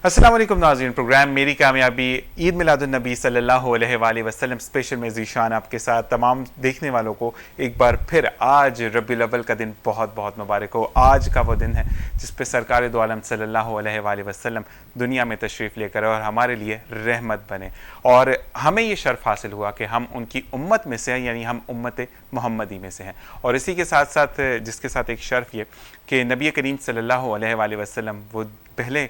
السلام علیکم ناظرین، پروگرام میری کامیابی عید میلاد النبی صلی اللہ علیہ وآلہ وسلم اسپیشل میں ذیشان آپ کے ساتھ تمام دیکھنے والوں کو ایک بار پھر آج ربیع الاول کا دن بہت بہت مبارک ہو۔ آج کا وہ دن ہے جس پہ سرکار دو عالم صلی اللہ علیہ وآلہ وسلم دنیا میں تشریف لے کر اور ہمارے لیے رحمت بنے، اور ہمیں یہ شرف حاصل ہوا کہ ہم ان کی امت میں سے ہیں، یعنی ہم امت محمدی میں سے ہیں۔ اور اسی کے ساتھ ساتھ جس کے ساتھ ایک شرف یہ کہ نبی کریم صلی اللہ علیہ وآلہ وسلم وہ پہلے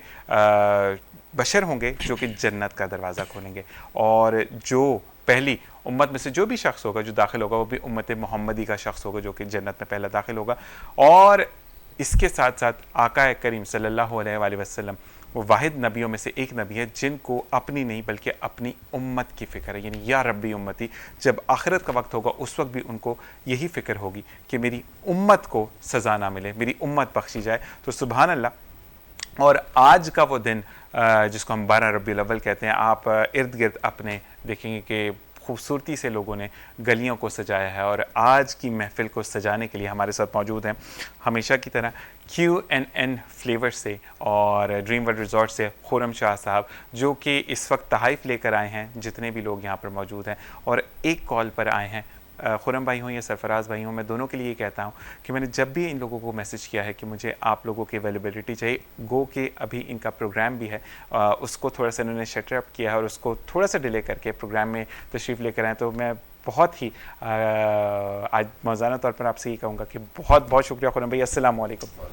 بشر ہوں گے جو کہ جنت کا دروازہ کھولیں گے، اور جو پہلی امت میں سے جو بھی شخص ہوگا جو داخل ہوگا وہ بھی امت محمدی کا شخص ہوگا جو کہ جنت میں پہلا داخل ہوگا۔ اور اس کے ساتھ ساتھ آقا کریم صلی اللہ علیہ وآلہ وسلم وہ واحد نبیوں میں سے ایک نبی ہے جن کو اپنی نہیں بلکہ اپنی امت کی فکر ہے، یعنی یا ربی امتی۔ جب آخرت کا وقت ہوگا اس وقت بھی ان کو یہی فکر ہوگی کہ میری امت کو سزا نہ ملے، میری امت بخشی جائے۔ تو سبحان اللہ۔ اور آج کا وہ دن جس کو ہم 12 ربیع الاول کہتے ہیں، آپ ارد گرد اپنے دیکھیں گے کہ خوبصورتی سے لوگوں نے گلیوں کو سجایا ہے، اور آج کی محفل کو سجانے کے لیے ہمارے ساتھ موجود ہیں ہمیشہ کی طرح QNN فلیور سے اور ڈریم ورلڈ ریزورٹ سے خرم شاہ صاحب، جو کہ اس وقت تحائف لے کر آئے ہیں جتنے بھی لوگ یہاں پر موجود ہیں، اور ایک کال پر آئے ہیں۔ خرم بھائی ہوں یا سرفراز بھائی ہوں، میں دونوں کے لیے یہ کہتا ہوں کہ میں نے جب بھی ان لوگوں کو میسج کیا ہے کہ مجھے آپ لوگوں کی اویلیبلٹی چاہیے، گو کہ ابھی ان کا پروگرام بھی ہے، اس کو تھوڑا سا انہوں نے شٹر اپ کیا ہے اور اس کو تھوڑا سا ڈیلے کر کے پروگرام میں تشریف لے کر آئے، تو میں بہت ہی آج موزانہ طور پر آپ سے یہ کہوں گا کہ بہت بہت شکریہ خرم بھائی۔ السلام علیکم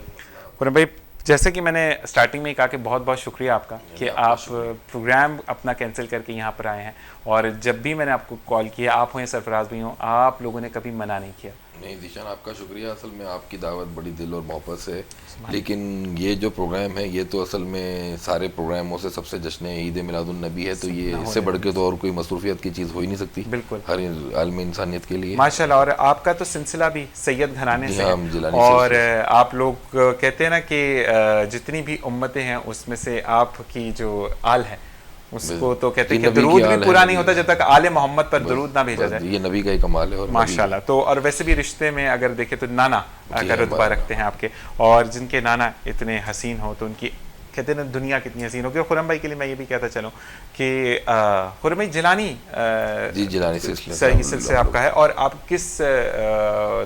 خرم بھائی، جیسے کہ میں نے سٹارٹنگ میں ہی کہا کہ بہت بہت شکریہ آپ کا کہ آپ پروگرام اپنا کینسل کر کے یہاں پر آئے ہیں، اور جب بھی میں نے آپ کو کال کیا، آپ ہوں یا سرفراز بھی ہوں، آپ لوگوں نے کبھی منع نہیں کیا۔ نہیں ذیشان، آپ کا شکریہ، اصل میں آپ کی دعوت بڑی دل اور محبت سے، لیکن یہ جو پروگرام ہے یہ تو اصل میں سارے پروگراموں سے سب سے جشن عید میلاد النبی ہے، تو یہ اس سے بڑھ کے تو اور کوئی مصروفیت کی چیز ہو ہی نہیں سکتی بالکل ہر عالم انسانیت کے لیے ماشاءاللہ۔ اور آپ کا تو سلسلہ بھی سید گھرانے سے ہے، جیلانی اور آپ لوگ کہتے ہیں نا کہ جتنی بھی امتیں ہیں اس میں سے آپ کی جو آل ہے اس کو تو کہتے ہیں کہ درود بھی پورا نہیں ہوتا جب تک آل محمد پر درود نہ بھیجا جائے، یہ نبی کا ہی کمال ہے۔ اور ماشاءاللہ۔ تو اور ویسے بھی رشتے میں اگر دیکھیں تو نانا کا رتبہ رکھتے ہیں آپ کے، اور جن کے نانا اتنے حسین ہو تو ان کی کہتے ہیں نا دنیا کتنی حسین ہوگی۔ اور خرم بھائی کے لیے میں یہ بھی کہتا چلوں کہ خرم بھائی جیلانی جیلانی سلسلے آپ کا ہے، اور آپ کس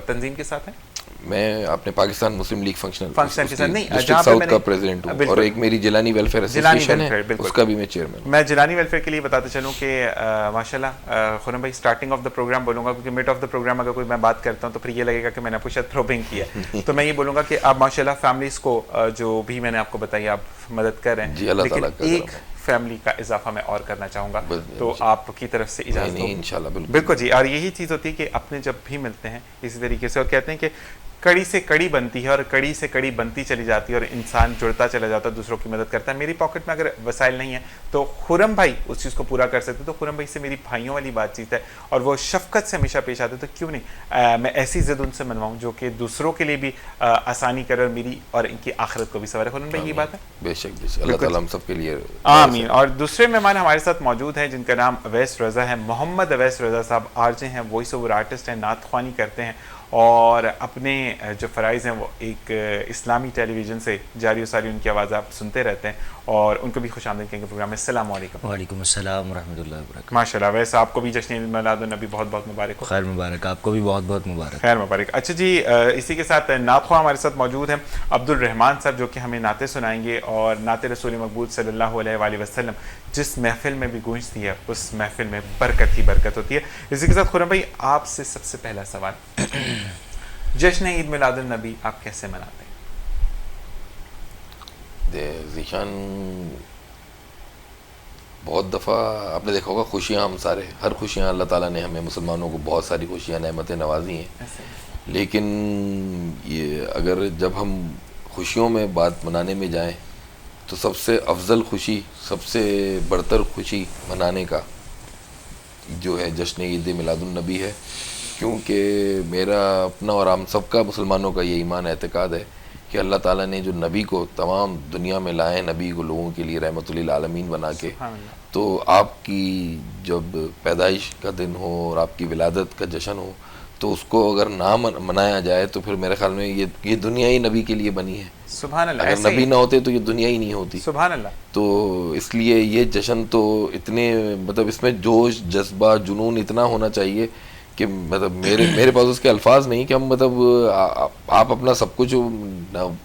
تنظیم کے ساتھ ہیں؟ میں اپنے پاکستان مسلم لیگ فنکشنل کے ساتھ نہیں، ڈسٹرکٹ ساؤتھ کا پریزیڈنٹ ہوں، اور ایک میری جیلانی ویلفیئر ایسوسیشن ہے اس کا بھی میں چیئرمین ہوں۔ میں جیلانی ویلفیئر کے لیے بتاتے چلوں کہ ماشاءاللہ خرم بھائی اسٹارٹنگ آف دا پروگرام بولوں گا، کیونکہ مڈ آف دا پروگرام اگر کوئی میں بات کرتا ہوں تو پھر یہ لگے گا کہ میں نے پوچھا پروبنگ کیا، تو میں یہ بولوں گا کہ آپ ماشاءاللہ فیملیز کو جو بھی میں نے آپ کو بتائی آپ مدد کر رہے ہیں، جی اللہ تعالیٰ کا ایک فیملی کا اضافہ میں اور کرنا چاہوں گا، تو آپ کی طرف سے اجازت ہو؟ انشاءاللہ بالکل جی۔ اور یہی چیز ہوتی ہے کہ اپنے جب بھی ملتے ہیں اسی طریقے سے، اور کہتے ہیں کہ کڑی سے کڑی بنتی ہے اور کڑی سے کڑی بنتی چلی جاتی ہے، اور انسان جڑتا چلا جاتا ہے، دوسروں کی مدد کرتا ہے۔ میری پاکٹ میں اگر وسائل نہیں ہے تو خرم بھائی اس چیز کو پورا کر سکتے، تو خرم بھائی سے میری بھائیوں والی بات چیت ہے، اور وہ شفقت سے ہمیشہ پیش آتے، تو کیوں نہیں میں ایسی ضد ان سے منواؤں جو کہ دوسروں کے لیے بھی آسانی کرے اور میری اور ان کی آخرت کو بھی سنوارے۔ خرم بھائی یہ بات ہے؟ بے شک اللہ تعالیٰ ہم سب کے لیے آمین۔ اور دوسرے مہمان ہمارے ساتھ موجود ہیں جن کا نام اویس رضا ہے، محمد اویس رضا صاحب RJ ہیں، وائس اوور آرٹسٹ ہیں، نعت خوانی کرتے ہیں، اور اپنے جو فرائض ہیں وہ ایک اسلامی ٹیلی ویژن سے جاری و ساری ان کی آواز آپ سنتے رہتے ہیں، اور ان کو بھی خوش آمدید کہیں گے پروگرام میں۔ السلام علیکم۔ وعلیکم السلام ورحمۃ اللہ وبرکاتہ۔ ماشاء اللہ، ویسے آپ کو بھی جشن عید میلاد النبی بہت بہت مبارک ہو۔ خیر مبارک، آپ کو بھی بہت بہت مبارک۔ خیر مبارک۔ اچھا جی، اسی کے ساتھ نعت خواہ ہمارے ساتھ موجود ہیں عبد الرحمان صاحب، جو کہ ہمیں نعتیں سنائیں گے، اور نعت رسول مقبول صلی اللہ علیہ وآلہ وسلم جس محفل میں بھی گونجتی ہے اس محفل میں برکت ہی برکت ہوتی ہے۔ اسی کے ساتھ خرم بھائی آپ سے سب سے پہلا سوال، جشن عید میلاد النبی آپ کیسے مناتے ہیں؟ ذیشان بہت دفعہ آپ نے دیکھا ہوگا خوشیاں ہم سارے، ہر خوشیاں اللہ تعالیٰ نے ہمیں مسلمانوں کو بہت ساری خوشیاں نعمتیں نوازی ہیں، لیکن یہ اگر جب ہم خوشیوں میں بات منانے میں جائیں تو سب سے افضل خوشی، سب سے برتر خوشی منانے کا جو ہے جشن عید میلاد النبی ہے، کیونکہ میرا اپنا اور ہم سب کا مسلمانوں کا یہ ایمان اعتقاد ہے کہ اللہ تعالیٰ نے جو نبی کو تمام دنیا میں لائے، نبی کو لوگوں کے لیے رحمت للعالمین بنا کے، تو آپ کی جب پیدائش کا دن ہو اور آپ کی ولادت کا جشن ہو تو اس کو اگر نہ منایا جائے تو پھر میرے خیال میں یہ دنیا ہی نبی کے لیے بنی ہے، سبحان اللہ، اگر ایسے نبی ہی نہ ہوتے تو یہ دنیا ہی نہیں ہوتی. سبحان اللہ. تو اس لیے یہ جشن تو اتنے مطلب اس میں جوش جذبہ جنون اتنا ہونا چاہیے کہ مطلب میرے پاس اس کے الفاظ نہیں کہ ہم مطلب آپ اپنا سب کچھ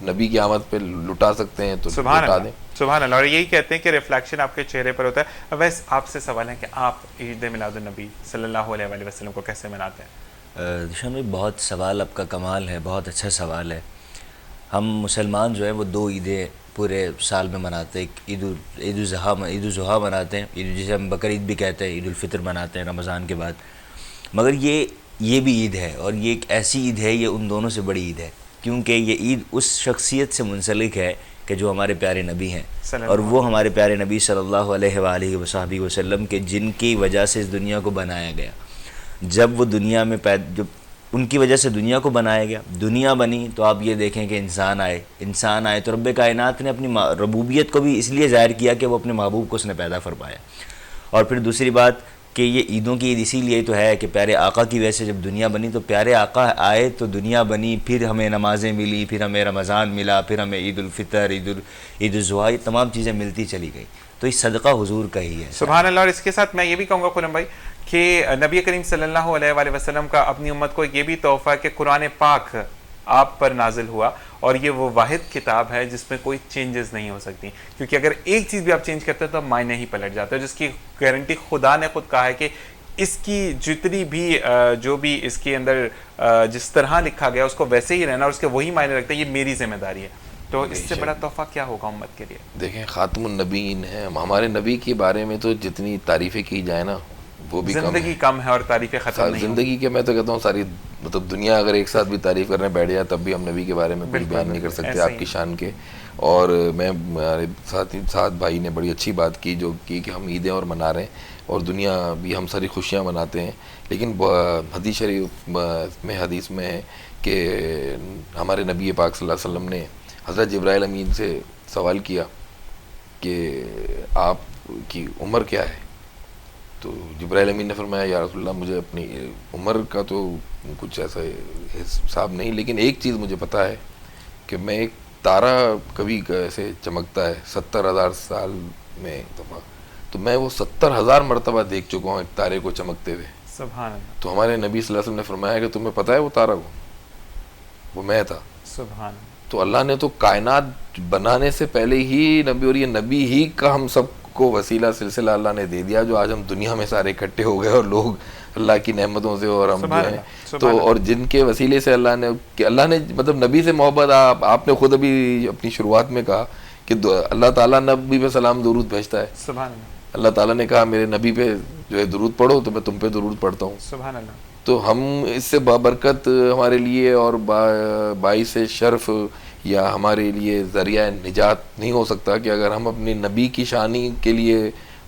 نبی کی آمد پہ لٹا سکتے ہیں تو سبحان لٹا اللہ دیں. سبحان اللہ. اور یہی کہتے ہیں کہ ریفلیکشن آپ کے چہرے پر ہوتا ہے. ویسے آپ سے سوال ہے کہ آپ عید میلاد النبی صلی اللہ علیہ وآلہ وسلم کو کیسے مناتے ہیں؟ ذیشان بھائی بہت سوال آپ کا کمال ہے، بہت اچھا سوال ہے. ہم مسلمان جو ہیں وہ 2 عیدیں پورے سال میں مناتے ہیں. عید الاضحیٰ مناتے ہیں، جسے ہم بقر عید بھی کہتے ہیں، عید الفطر مناتے ہیں رمضان کے بعد. مگر یہ بھی عید ہے، اور یہ ایک ایسی عید ہے، یہ ان دونوں سے بڑی عید ہے، کیونکہ یہ عید اس شخصیت سے منسلک ہے کہ جو ہمارے پیارے نبی ہیں، اور وہ ہمارے پیارے نبی صلی اللہ علیہ وآلہ وصحبہ وسلم کے جن کی وجہ سے اس دنیا کو بنایا گیا. جب وہ دنیا میں جب ان کی وجہ سے دنیا کو بنایا گیا، دنیا بنی، تو آپ یہ دیکھیں کہ انسان آئے تو رب کائنات نے اپنی ربوبیت کو بھی اس لیے ظاہر کیا کہ وہ اپنے محبوب کو اس نے پیدا فرمایا. اور پھر دوسری بات کہ یہ عیدوں کی عید اسی لیے تو ہے کہ پیارے آقا کی وجہ سے جب دنیا بنی تو پیارے آقا آئے تو دنیا بنی، پھر ہمیں نمازیں ملی، پھر ہمیں رمضان ملا، پھر ہمیں عید الفطر، عید الاضحیٰ، یہ تمام چیزیں ملتی چلی گئی. تو یہ صدقہ حضور کا ہی ہے. سبحان اللہ. اور اس کے ساتھ میں یہ بھی کہوں گا خرم بھائی کہ نبی کریم صلی اللہ علیہ وآلہ وسلم کا اپنی امت کو یہ بھی تحفہ ہے کہ قرآن پاک آپ پر نازل ہوا، اور یہ وہ واحد کتاب ہے جس میں کوئی چینجز نہیں ہو سکتی، کیونکہ اگر ایک چیز بھی آپ چینج کرتے ہیں تو معنی ہی پلٹ جاتے ہیں، جس کی گارنٹی خدا نے خود کہا ہے کہ اس کی جتنی بھی جو بھی اس کے اندر جس طرح لکھا گیا اس کو ویسے ہی رہنا اور اس کے وہی معنی رکھتا ہے. یہ میری ذمہ داری ہے. تو اس سے بڑا تحفہ کیا ہوگا امت کے لیے؟ دیکھیں خاتم النبیین ہے، ہمارے نبی کے بارے میں تو جتنی تعریفیں کی جائے نا وہ بھی زندگی کم ہے اور تعریفیں ختم نہیں. زندگی کے میں تو کہتا ہوں ساری مطلب دنیا اگر ایک ساتھ بھی تعریف کرنے بیٹھ جائے تب بھی ہم نبی کے بارے میں کچھ بیان نہیں کر سکتے آپ کی شان کے. اور میں ہمارے ساتھ بھائی نے بڑی اچھی بات کی جو کی کہ ہم عیدیں اور منا رہے ہیں اور دنیا بھی ہم ساری خوشیاں مناتے ہیں. لیکن حدیث شریف میں حدیث میں ہے کہ ہمارے نبی پاک صلی اللہ علیہ وسلم نے حضرت جبرائیل امین سے سوال کیا کہ آپ کی عمر کیا ہے؟ تو جبرائیل امین نے فرمایا یا رسول اللہ مجھے اپنی عمر کا تو کچھ ایسا حساب نہیں، لیکن ایک چیز مجھے پتہ ہے کہ میں ایک تارا کبھی ایسے چمکتا ہے 70,000 سال میں دفعہ، تو میں وہ 70,000 مرتبہ دیکھ چکا ہوں ایک تارے کو چمکتے ہوئے. سبحان اللہ. تو ہمارے نبی صلی اللہ علیہ وسلم نے فرمایا کہ تمہیں پتہ ہے وہ تارا کو وہ میں تھا. سبحان اللہ. تو اللہ نے تو کائنات بنانے سے پہلے ہی نبی، اور یہ نبی ہی کا ہم سب کو وسیلہ سلسلہ اللہ نے دے دیا جو آج ہم دنیا میں سارے اکٹھے ہو گئے اور لوگ اللہ کی نعمتوں سے اور ہم جو ہیں تو اور جن کے وسیلے سے اللہ نے مطلب نبی سے محبت. آپ نے خود ابھی اپنی شروعات میں کہا کہ اللہ تعالیٰ نبی پہ سلام درود بھیجتا ہے. سبحان اللہ. اللہ تعالیٰ نے کہا میرے نبی پہ جو ہے درود پڑھو تو میں تم پہ درود پڑھتا ہوں. سبحان اللہ. تو ہم اس سے بابرکت ہمارے لیے اور باعث شرف یا ہمارے لیے ذریعہ نجات نہیں ہو سکتا کہ اگر ہم اپنے نبی کی شانی کے لیے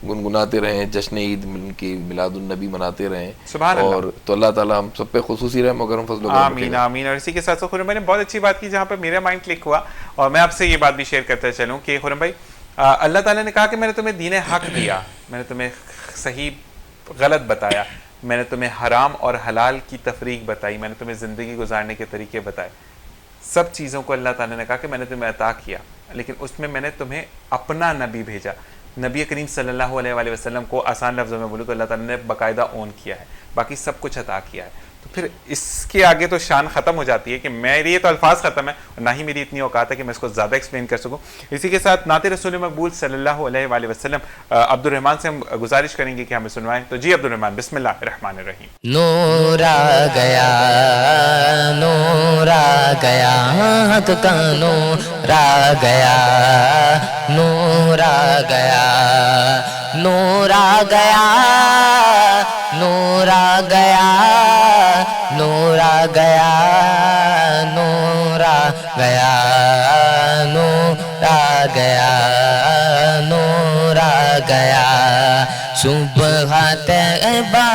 گنگناتے رہیں، جشن عید کی میلاد النبی مناتے رہیں. اور تو اللہ تعالیٰ ہم سب پہ خصوصی رحم و کرم فضل و کرم. آمین آمین. اور اسی کے ساتھ ساتھ خرم بھائی نے بہت اچھی بات کی جہاں پہ میرا مائنڈ کلک ہوا، اور میں آپ سے یہ بات بھی شیئر کرتے چلوں کہ خرم بھائی اللہ تعالیٰ نے کہا کہ میں نے تمہیں دین حق دیا، میں نے تمہیں صحیح غلط بتایا، میں نے تمہیں حرام اور حلال کی تفریق بتائی، میں نے تمہیں زندگی گزارنے کے طریقے بتائے. سب چیزوں کو اللہ تعالیٰ نے کہا کہ میں نے تمہیں عطا کیا، لیکن اس میں نے تمہیں اپنا نبی بھیجا. نبی کریم صلی اللہ علیہ وآلہ وسلم کو آسان لفظوں میں بولوں تو اللہ تعالیٰ نے باقاعدہ اون کیا ہے، باقی سب کچھ عطا کیا ہے. تو پھر اس کے آگے تو شان ختم ہو جاتی ہے کہ میری یہ تو الفاظ ختم ہے اور نہ ہی میری اتنی اوقات ہے کہ میں اس کو زیادہ ایکسپلین کر سکوں. اسی کے ساتھ نعت رسول مقبول صلی اللہ علیہ وآلہ وسلم عبد الرحمن سے ہم گزارش کریں گے کہ ہمیں سنوائیں. تو جی عبد الرحمن، بسم اللہ الرحمن الرحیم. نور آ گیا، نور آ گیا، حق کا نور آ گیا، نور آ گیا، نور آ گیا، نور آ گیا، نور آ گیا، نور آ گیا، نور آ گیا، نور آ گیا. صبح طیبہ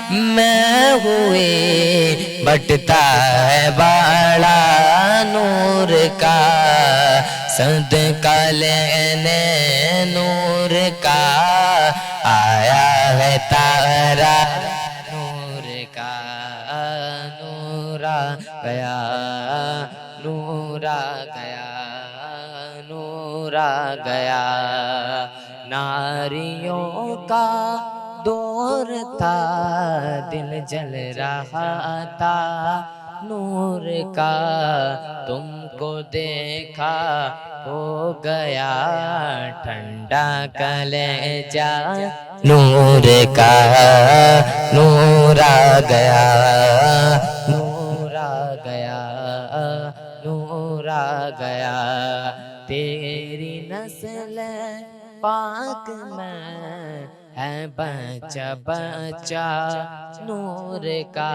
میں ہوئے بٹتا ہے بڑا نور کا، صدقہ لینے نور کا آیا ہے تارا نور کا. نور آ گیا، نور آ گیا. نور آ گیا، ناریوں کا دور تھا دل جل رہا تھا نور کا، تم کو دیکھا ہو گیا ٹھنڈا کلیجہ نور کا، نور آ گیا، نور آ گیا، نور آ گیا، تیری نسل پاک میں ہے بچہ بچہ نور کا،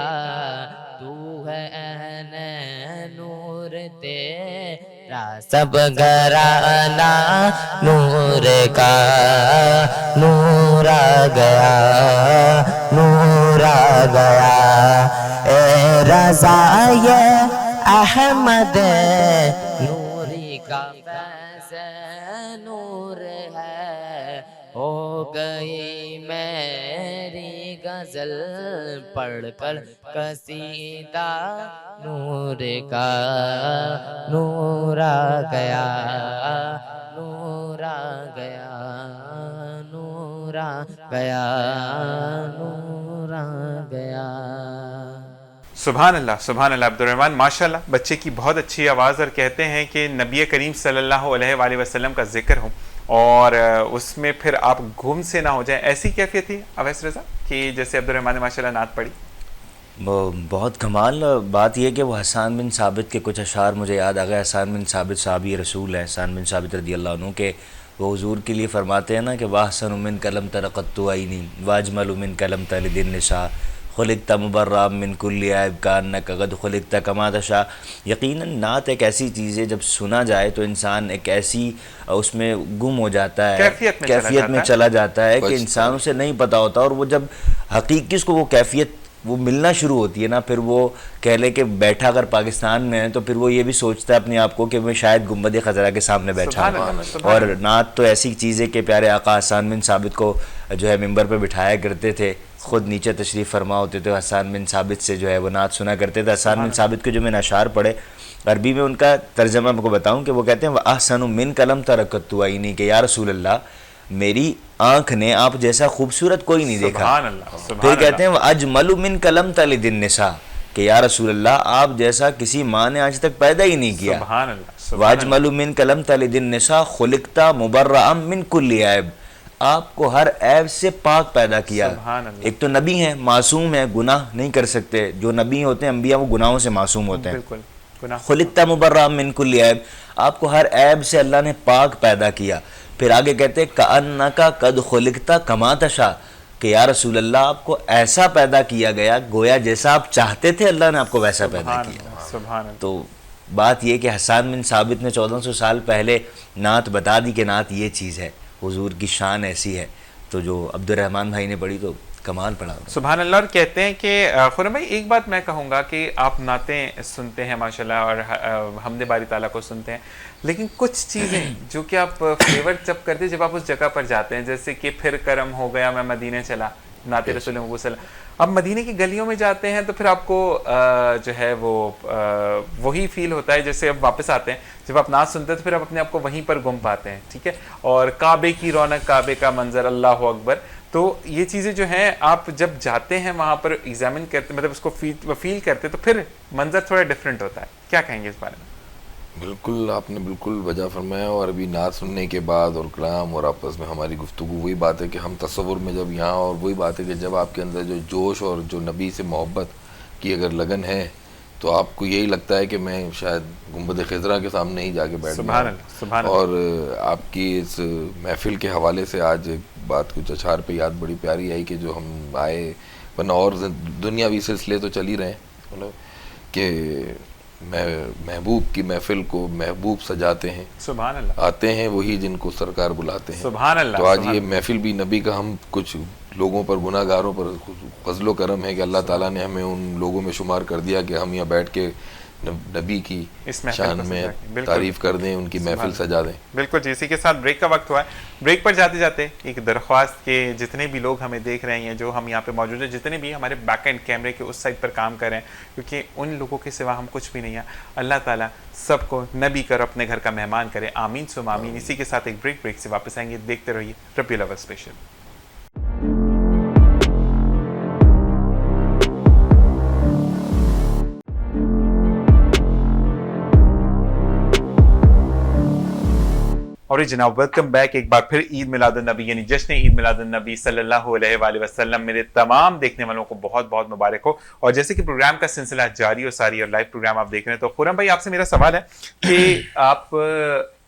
تو ہے اہل نور تیرا سب گھرانہ نور کا، نور آ گیا، نور آ گیا، اے رضا یہ احمد نوری کا فیض نور ہے، ہو گئی میری غزل پڑھ کر قصیدہ نور کا، نور آ گیا، نور آ گیا، نور آ گیا، نور آ گیا۔ سبحان اللہ عبد الرحمن، ماشاءاللہ بچے کی بہت اچھی آواز، اور کہتے ہیں کہ نبی کریم صلی اللہ علیہ وآلہ وسلم کا ذکر ہو اور اس میں پھر آپ گم سے نہ ہو جائیں، ایسی کیفیت تھی اویس رضا کہ جیسے عبد الرحمن نے ماشاءاللہ نعت پڑھی؟ بہت کمال بات یہ کہ وہ حسان بن ثابت کے کچھ اشعار مجھے یاد آ گئے۔ حسان بن ثابت صحابی رسول ہے، حسان بن ثابت رضی اللہ عنہ کے، وہ حضور کے لیے فرماتے ہیں نا کہ وَأَحْسَنُ مِنْكَ لَمْ تَرَ قَطُّ عَيْنِي وَأَجْمَلُ مِنْكَ لَمْ تَلِدِ النِّسَاءُ خُلِقْتَ مُبَرَّأً مِنْ كُلِّ عَيْبٍ كَأَنَّكَ قَدْ خُلِقْتَ كَمَا تَشَاءُ۔ یقیناً نعت ایک ایسی چیز ہے جب سنا جائے تو انسان ایک ایسی اس میں گم ہو جاتا ہے، کیفیت میں چلا جاتا ہے کہ انسان اسے نہیں پتہ ہوتا، اور وہ جب حقیقی اس کو وہ کیفیت وہ ملنا شروع ہوتی ہے نا، پھر وہ کہہ لے کہ بیٹھا اگر پاکستان میں ہے تو پھر وہ یہ بھی سوچتا ہے اپنے آپ کو کہ میں شاید گنبد خضرا کے سامنے بیٹھا ہوں۔ اور نعت تو ایسی چیز ہے کہ پیارے آقا حسان بن ثابت کو جو ہے ممبر پہ بٹھایا کرتے تھے، خود نیچے تشریف فرما ہوتے تھے، حسان بن ثابت سے جو ہے وہ نعت سنا کرتے تھے۔ حسان بن ثابت کے جو میں نے اشعار پڑھے عربی میں ان کا ترجمہ میں کو بتاؤں کہ وہ کہتے ہیں وَأَحْسَنُ مِنْكَ لَمْ تَرَ قَطُّ عَيْنِي کہ یا رسول اللہ میری آنکھ نے آپ جیسا خوبصورت کوئی نہیں دیکھا۔ پھر کہتے ہیں وَأَجْمَلُ مِنْكَ لَمْ تَلِدِ النِّسَاءُ کہ یا رسول اللہ آپ جیسا کسی ماں نے آج تک پیدا ہی نہیں کیا۔ وَأَجْمَلُ مِنْكَ لَمْ تَلِدِ النِّسَاءُ خُلِقْتَ مُبَرَّأً مِنْ كُلِّ عَيْبٍ آپ کو ہر عیب سے پاک پیدا کیا۔ ایک تو نبی ہیں، معصوم ہیں، گناہ نہیں کر سکتے، جو نبی ہوتے ہیں انبیاء وہ گناہوں سے معصوم ہوتے ہیں۔ خُلِقْتَ مُبَرَّأً مِنْ كُلِّ عَيْبٍ آپ کو ہر عیب سے اللہ نے پاک پیدا کیا۔ پھر آگے کہتے ہیں کَأَنَّكَ قَدْ خُلِقْتَ كَمَا تَشَاءُ کہ یا رسول اللہ آپ کو ایسا پیدا کیا گیا گویا جیسا آپ چاہتے تھے اللہ نے آپ کو ویسا پیدا کیا۔ تو بات یہ کہ حسان بن ثابت نے 1400 سال پہلے نعت بتا دی کہ نعت یہ چیز ہے، حضور کی شان ایسی ہے، تو جو عبد الرحمن بھائی نے پڑھی تو کمال پڑھا۔ سبحان اللہ۔ اور کہتے ہیں کہ خرم بھائی ایک بات میں کہوں گا کہ آپ نعتیں سنتے ہیں ماشاءاللہ اور حمد باری تعالیٰ کو سنتے ہیں، لیکن کچھ چیزیں جو کہ آپ فلیور جب کرتے ہیں جب آپ اس جگہ پر جاتے ہیں، جیسے کہ پھر کرم ہو گیا میں مدینے چلا، نعت رسول اللہ صلی اللہ علیہ وسلم، اب مدینے کی گلیوں میں جاتے ہیں تو پھر آپ کو جو ہے وہ وہی فیل ہوتا ہے جیسے اب واپس آتے ہیں، جب آپ نعت سنتے ہیں تو پھر آپ اپنے آپ کو وہیں پر گم پاتے ہیں، ٹھیک ہے، اور کعبے کی رونق، کعبے کا منظر، اللہ اکبر، تو یہ چیزیں جو ہیں آپ جب جاتے ہیں وہاں پر ایگزامن کرتے، مطلب اس کو فیل کرتے تو پھر منظر تھوڑا ڈیفرنٹ ہوتا ہے، کیا کہیں گے اس بارے میں؟ بالکل آپ نے بالکل وجہ فرمایا، اور ابھی نعت سننے کے بعد اور کلام اور آپس میں ہماری گفتگو وہی بات ہے کہ ہم تصور میں جب یہاں، اور وہی بات ہے کہ جب آپ کے اندر جو جوش اور جو نبی سے محبت کی اگر لگن ہے تو آپ کو یہی لگتا ہے کہ میں شاید گنبد خضرا کے سامنے ہی جا کے بیٹھ گیا۔ اور آپ کی اس محفل کے حوالے سے آج ایک بات کچھ اشعار پہ یاد بڑی پیاری آئی کہ جو ہم آئے، ورنہ اور دنیاوی سلسلے تو چل ہی رہے ہیں کہ محبوب کی محفل کو محبوب سجاتے ہیں، سبحان اللہ، آتے ہیں وہی جن کو سرکار بلاتے ہیں، سبحان اللہ۔ تو آج یہ محفل بھی نبی کا، ہم کچھ لوگوں پر، گناہ گاروں پر فضل و کرم ہے کہ اللہ تعالیٰ نے ہمیں ان لوگوں میں شمار کر دیا کہ ہم یہاں بیٹھ کے نبی کی شان میں تعریف کر دیں، ان کی محفل سجا دیں۔ بالکل جی، اسی کے ساتھ بریک کا وقت ہوا ہے۔ بریک پر جاتے جاتے ایک درخواست کہ جتنے بھی لوگ ہمیں دیکھ رہے ہیں، جو ہم یہاں پہ موجود ہیں، جتنے بھی ہمارے بیک اینڈ کیمرے کے اس سائڈ پر کام کر رہے ہیں، کیونکہ ان لوگوں کے سوا ہم کچھ بھی نہیں ہیں، اللہ تعالیٰ سب کو نبی کر اپنے گھر کا مہمان کرے. آمین سم آمین. اسی کے ساتھ ایک بریک سے واپس آئیں گے. دیکھتے رہیے ربیع الاول اسپیشل. اور جناب ویلکم بیک ایک بار پھر عید میلاد النبی یعنی جشن عید میلاد النبی صلی اللہ علیہ وآلہ وسلم میرے تمام دیکھنے والوں کو بہت بہت مبارک ہو. اور جیسے کہ پروگرام کا سلسلہ جاری و ساری اور لائیو پروگرام آپ دیکھ رہے ہیں تو خرم بھائی آپ سے میرا سوال ہے کہ آپ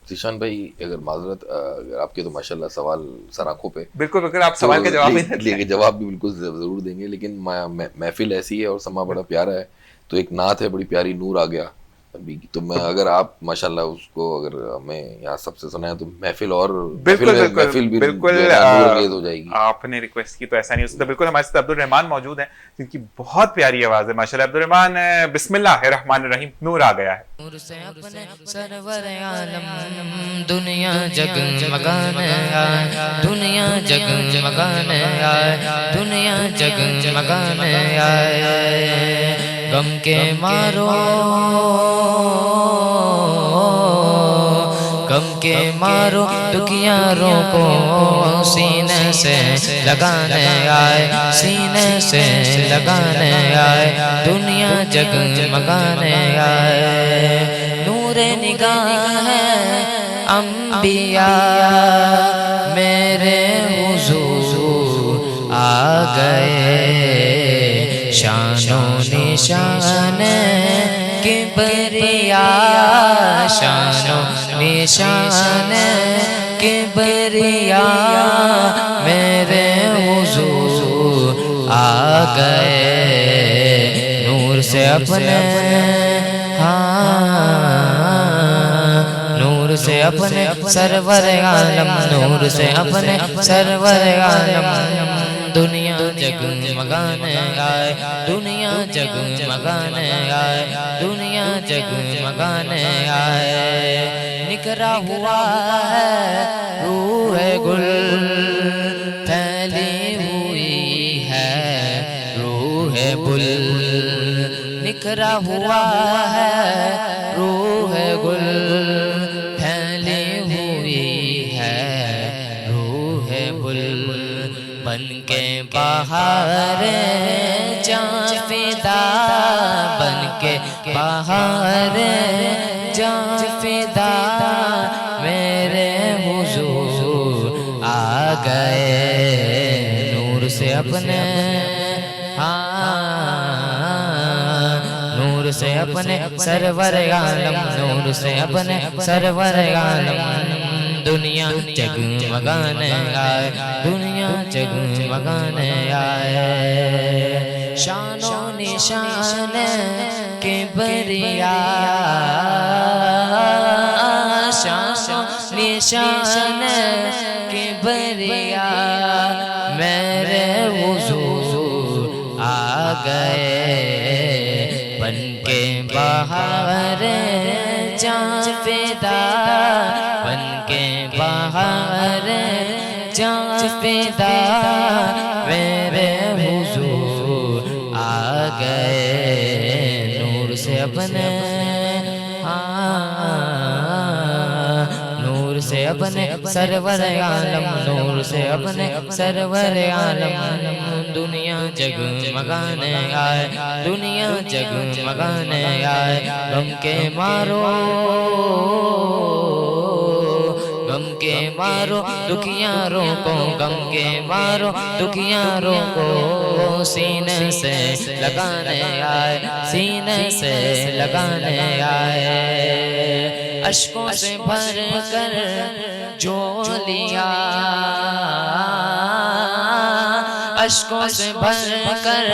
ذیشان بھائی اگر معذرت اگر آپ کے تو ماشاءاللہ سوال سر آنکھوں پہ بالکل بالکل آپ سوال کا جواب بھی بالکل ضرور دیں گے, لیکن محفل ایسی ہے اور سما بڑا پیارا ہے, تو ایک نعت ہے بڑی پیاری نور آ گیا ابھی, تو میں اگر آپ ماشاءاللہ اس کو اگر ہمیں یہاں سب سے سنائیں تو محفل اور محفل بھی نور انگیز ہو جائے گی. آپ نے ریکویسٹ کی تو ایسا نہیں ہو سکتا. بالکل ہمارے ساتھ عبدالرحمان موجود ہیں جن کی بہت پیاری آواز ہے ماشاءاللہ. عبدالرحمان بسم اللہ الرحمن الرحیم. نور آ گیا ہے. نور سے اپنے سرور عالم دنیا جگمگانے آئے, دنیا جگمگانے آئے, دنیا جگمگانے آئے. غم کے مارو غم کے مارو دکھیاروں کو سینے سے لگانے آئے, سینے سے لگانے آئے, دنیا جگمگانے آئے. نور نگاہ ہے انبیاء میرے حضور آ گئے, شان و نشان کبریا, شان و نشان کبریا میرے حضور آ گئے. نور سے اپنے نور سے اپنے سرور عالم, نور سے اپنے سرور عالم دنیا جگمگانے آئے, دنیا جگمگانے آئے, دنیا جگمگانے آئے. نکھرا ہوا ہے روح گل پھیلی ہوئی ہے روح بل, نکھرا ہوا ہے روح گل پھیلی ہوئی ہے روح بل. بن کے بہار جان فدا, بن کے بہار جان فدا میرے حضور آ گئے. نور سے اپنے نور سے اپنے سرور عالم, نور سے اپنے سرور عالم دنیا جگمگانے آئے, دنیا جگمگانے آئے. شان و نشان کبریا, شان و نشان کبریا میرے حضور آ گئے. بن کے بہار جان فدا, بن کے بہار جان فدا میرے حضور آ گئے. نور سے اپنے نور سے اپنے سرور عالم, نور سے اپنے سرور عالم دنیا جگمگانے آئے, دنیا جگمگانے آئے. غم کے مارو غم کے مارو دکھیاروں کو, غم کے مارو دکھیاروں کو سینے سے لگانے آئے, سینے سے لگانے آئے. اشکوں سے بھر کر جو لیا, اشکوں سے بھر کر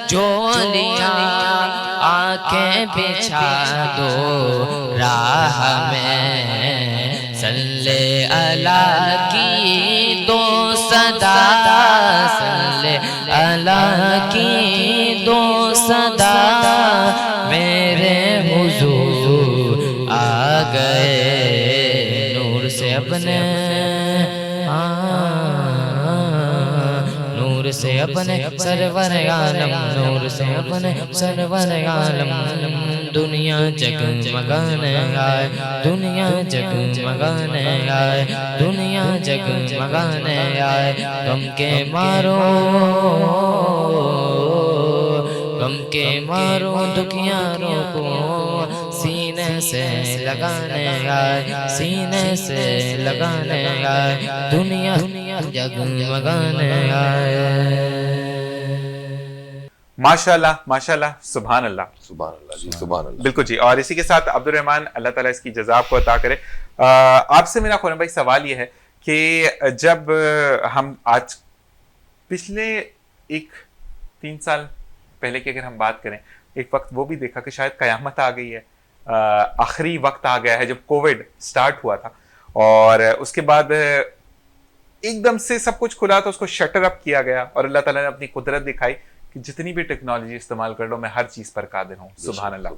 جو لیا, آنکھیں بچھا دو راہ میں, صلی اللہ کی دو صدا, صلی اللہ کی دو صدا میرے حضور آ گئے. نور سے اپنے نور سے اپنے سرور عالم, نور سے اپنے سرور عالم دنیا جگمگانے آئے دنیا جگمگانے آئے دنیا جگمگانے آئے غم کے مارو غم کے مارو دکھیاروں کو سینے سے لگانے آئے سینے سے لگانے آئے دنیا جگمگانے آئے. ماشاءاللہ ماشاءاللہ سبحان اللہ سبحان اللہ جی سبحان اللہ. بالکل جی. اور اسی کے ساتھ عبد الرحمن اللہ تعالیٰ اس کی جزا آپ کو عطا کرے. آپ سے میرا خورم بھائی سوال یہ ہے کہ جب ہم آج پچھلے 3 سال پہلے کی اگر ہم بات کریں ایک وقت وہ بھی دیکھا کہ شاید قیامت آ گئی ہے, آخری وقت آ گیا ہے جب کووڈ سٹارٹ ہوا تھا اور اس کے بعد ایک دم سے سب کچھ کھلا تو اس کو شٹر اپ کیا گیا اور اللہ تعالیٰ نے اپنی قدرت دکھائی کہ جتنی بھی ٹیکنالوجی استعمال کر لو میں ہر چیز پر قادر ہوں. سبحان اللہ.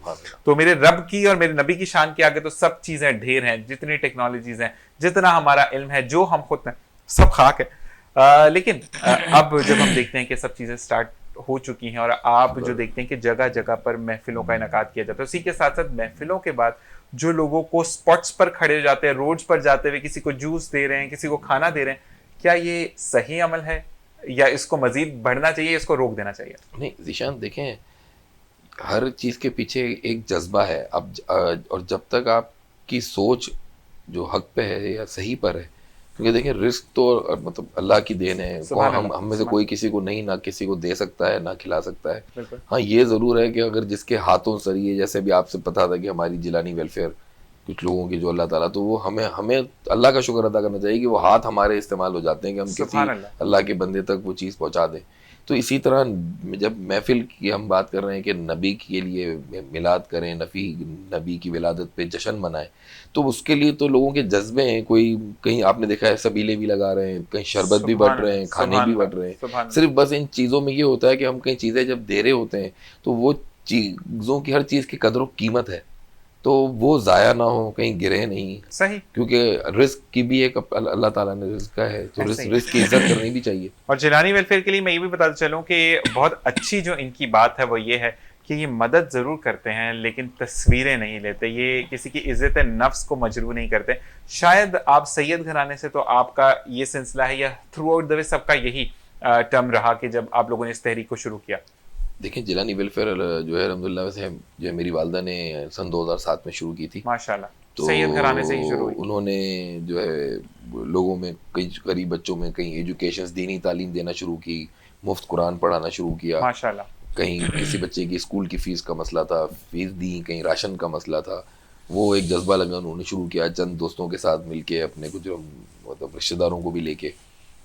تو میرے رب کی اور میرے نبی کی شان کے آگے تو سب چیزیں ڈھیر ہیں, جتنی ٹیکنالوجیز ہیں, جتنا ہمارا علم ہے, جو ہم خود ہیں, سب خاک ہے. لیکن اب جب ہم دیکھتے ہیں کہ سب چیزیں سٹارٹ ہو چکی ہیں اور آپ جو دیکھتے ہیں کہ جگہ جگہ پر محفلوں کا انعقاد کیا جاتا ہے, اسی کے ساتھ ساتھ محفلوں کے بعد جو لوگوں کو سپاٹس پر کھڑے ہو جاتے ہیں, روڈز پر جاتے ہوئے کسی کو جوس دے رہے ہیں, کسی کو کھانا دے رہے ہیں, کیا یہ صحیح عمل ہے یا اس کو مزید بڑھنا چاہیے, اس کو روک دینا چاہیے؟ نہیں ذیشان دیکھیں, ہر چیز کے پیچھے ایک جذبہ ہے. اب اور جب تک آپ کی سوچ جو حق پہ ہے یا صحیح پر ہے, کیونکہ دیکھیں رزق تو مطلب اللہ کی دین ہے, ہم میں سے کوئی کسی کو نہیں, نہ کسی کو دے سکتا ہے نہ کھلا سکتا ہے. ہاں یہ ضرور ہے کہ اگر جس کے ہاتھوں ذریعے, جیسے بھی آپ سے پتا تھا کہ ہماری جیلانی ویلفیئر کچھ لوگوں کی جو اللہ تعالیٰ, تو وہ ہمیں اللہ کا شکر ادا کرنا چاہیے کہ وہ ہاتھ ہمارے استعمال ہو جاتے ہیں کہ ہم کسی اللہ کے بندے تک وہ چیز پہنچا دیں. تو اسی طرح جب محفل کی ہم بات کر رہے ہیں کہ نبی کے لیے میلاد کریں, نبی کی ولادت پہ جشن منائیں, تو اس کے لیے تو لوگوں کے جذبے ہیں. کوئی کہیں آپ نے دیکھا ہے سبیلے بھی لگا رہے ہیں, کہیں شربت بھی بٹ رہے ہیں, کھانے بھی بٹ رہے ہیں. صرف بس ان چیزوں میں یہ ہوتا ہے کہ ہم کئی چیزیں جب دے رہے ہوتے ہیں تو وہ چیزوں کی, ہر چیز کی قدر و قیمت ہے, تو وہ ضائع نہ ہو, کہیں گرے نہیں. صحیح. کیونکہ رزق کی بھی ایک اللہ تعالیٰ نے رزق کا ہے, تو رزق کی عزت کرنی بھی چاہیے. اور جیلانی ویلفیئر کے لیے میں یہ بھی بتاتا چلوں کہ بہت اچھی جو ان کی بات ہے وہ یہ ہے کہ یہ مدد ضرور کرتے ہیں لیکن تصویریں نہیں لیتے, یہ کسی کی عزت نفس کو مجروح نہیں کرتے. شاید آپ سید گھرانے سے تو آپ کا یہ سلسلہ ہے یا تھرو آؤٹ دا وے سب کا یہی ٹرم رہا کہ جب آپ لوگوں نے اس تحریک کو شروع کیا؟ دیکھیں جیلانی ویلفیئر جو ہے الحمدللہ ویسے جو ہے میری والدہ نے سن 2007 میں شروع کی تھی. ماشاءاللہ. تو سید گھرانے سے ہی شروع ہوئی. انہوں نے جو ہے لوگوں میں, کئی غریب بچوں میں کہیں ایجوکیشن دینی تعلیم دینا شروع کی, مفت قرآن پڑھانا شروع کیا. ماشاءاللہ. کہیں کسی بچے کی اسکول کی فیس کا مسئلہ تھا, فیس دی, کہیں راشن کا مسئلہ تھا, وہ ایک جذبہ لگا, انہوں نے شروع کیا چند دوستوں کے ساتھ مل کے, اپنے کچھ مطلب رشتہ داروں کو بھی لے کے.